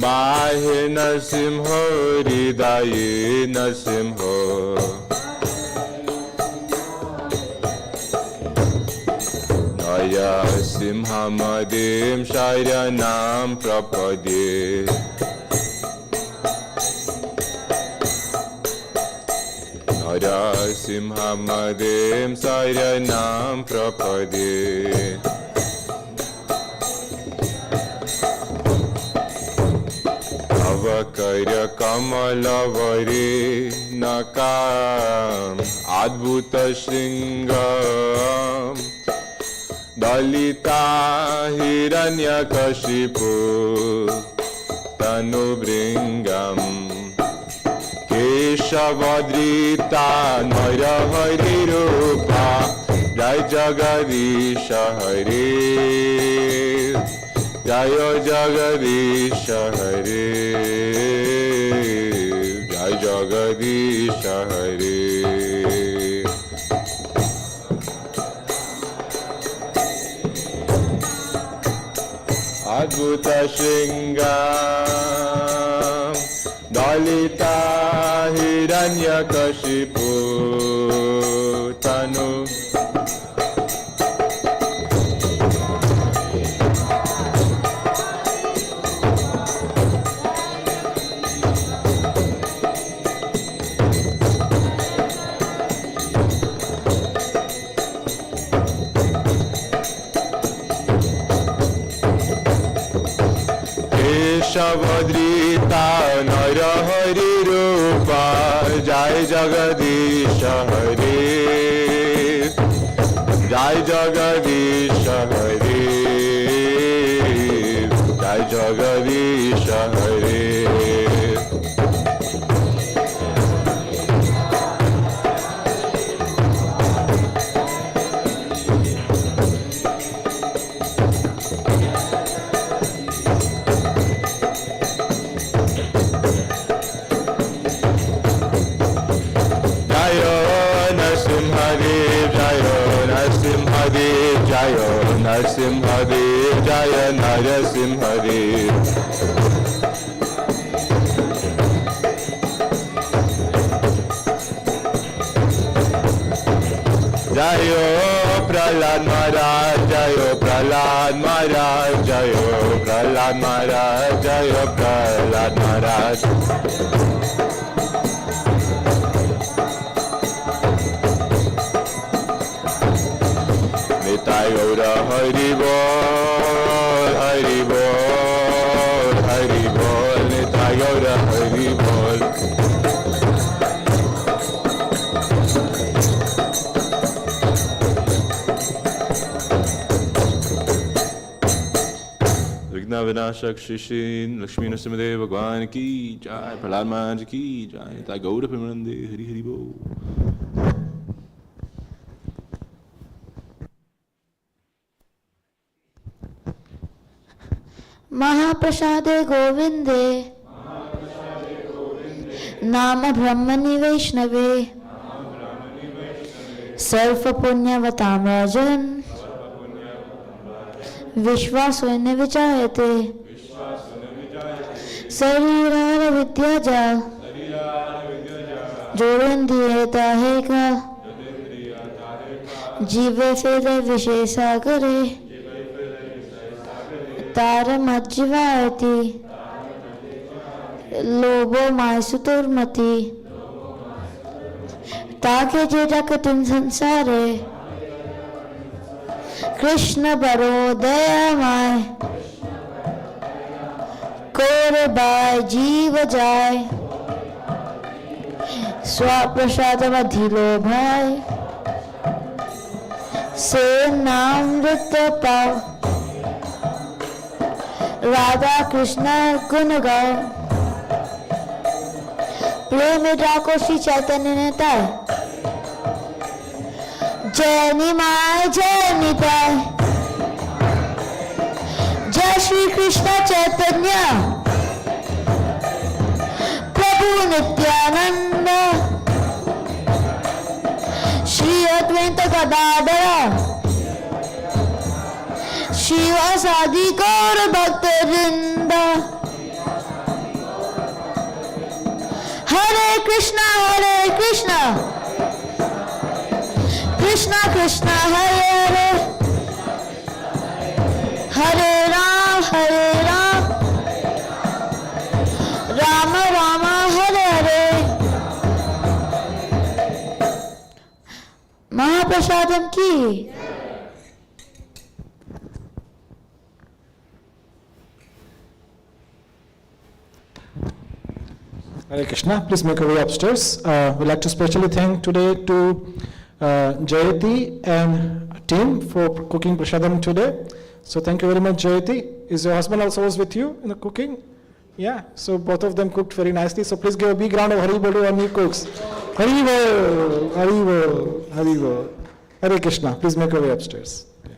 Speaker 9: Bahe Narsimha Hridaye Narsimha Naya Simha Madim Sharanam Prapade Narasimha Madem Saranam Prapade Avakarya Kamalavari Nakam Adbhuta Shringam Dalita Hiranyakashipu Tanubringam Keshavadrita Nara Hari Rupa Jai Jagadisha Hare Jai Jagadisha Hare Jai Jagadisha Hare Adbhuta Shringam Dalita Hiranyakashipu Tanu Keshavadrita Nara Hari Rupa Jai Jagadisha Hare Jai Jagadisha Hare Jai Jagadisha Hare Narasimhadev Jaya Narasimhadev Jayo Prahlad Maharaj Jayo Prahlad Maharaj Jayo Prahlad Maharaj Jayo Prahlad Maharaj Nitai Gaura Hari Bol Hari Bol Hari Bol Nitai Gaura Hari Bol Vigna Vinashak Shri Lakshmi Narasimhadev Bhagwan Ki Jai Prahlad Maharaj Ki Jai Nitai Gaura Premanande Hari Hari Bol.
Speaker 4: Mahaprasade Govinde Nama Brahmani Vaishnave Sarva Punyavatam Rajan Vishwasvanya Vichayate Sarirara Vidyajal Jorindriya Taheka Jive Fede Vishesagare Taramajivayati Lobo Maisuturmati Take Jejakatin Sansare Krishna Baro Dayamai Kore Bhai Jiva Jai Swaprasadavadhilo Bhai Se Naam Nritya Pav Radha Krishna Gunagau Play में डाको श्री चैतन्य नेता जय निमाय जय निताय जय श्री कृष्ण चैतन्य प्रभु नित्यानंद श्री अद्वैत गदाधर श्रीवासादि गौर भक्तवृंद Hare Krishna, Krishna Krishna, Hare Hare, Hare Ram, Rama Rama, Hare Hare. Mahaprasadam ki.
Speaker 2: Hare Krishna, please make your way upstairs. We'd like to specially thank today to Jayati and team for cooking prasadam today. So thank you very much, Jayati. Is your husband also was with you in the cooking? Yeah, so both of them cooked very nicely. So please give a big round of Haribol to our new cooks. Haribol, Haribol, Haribol. Hare Krishna, please make your way upstairs. Yeah.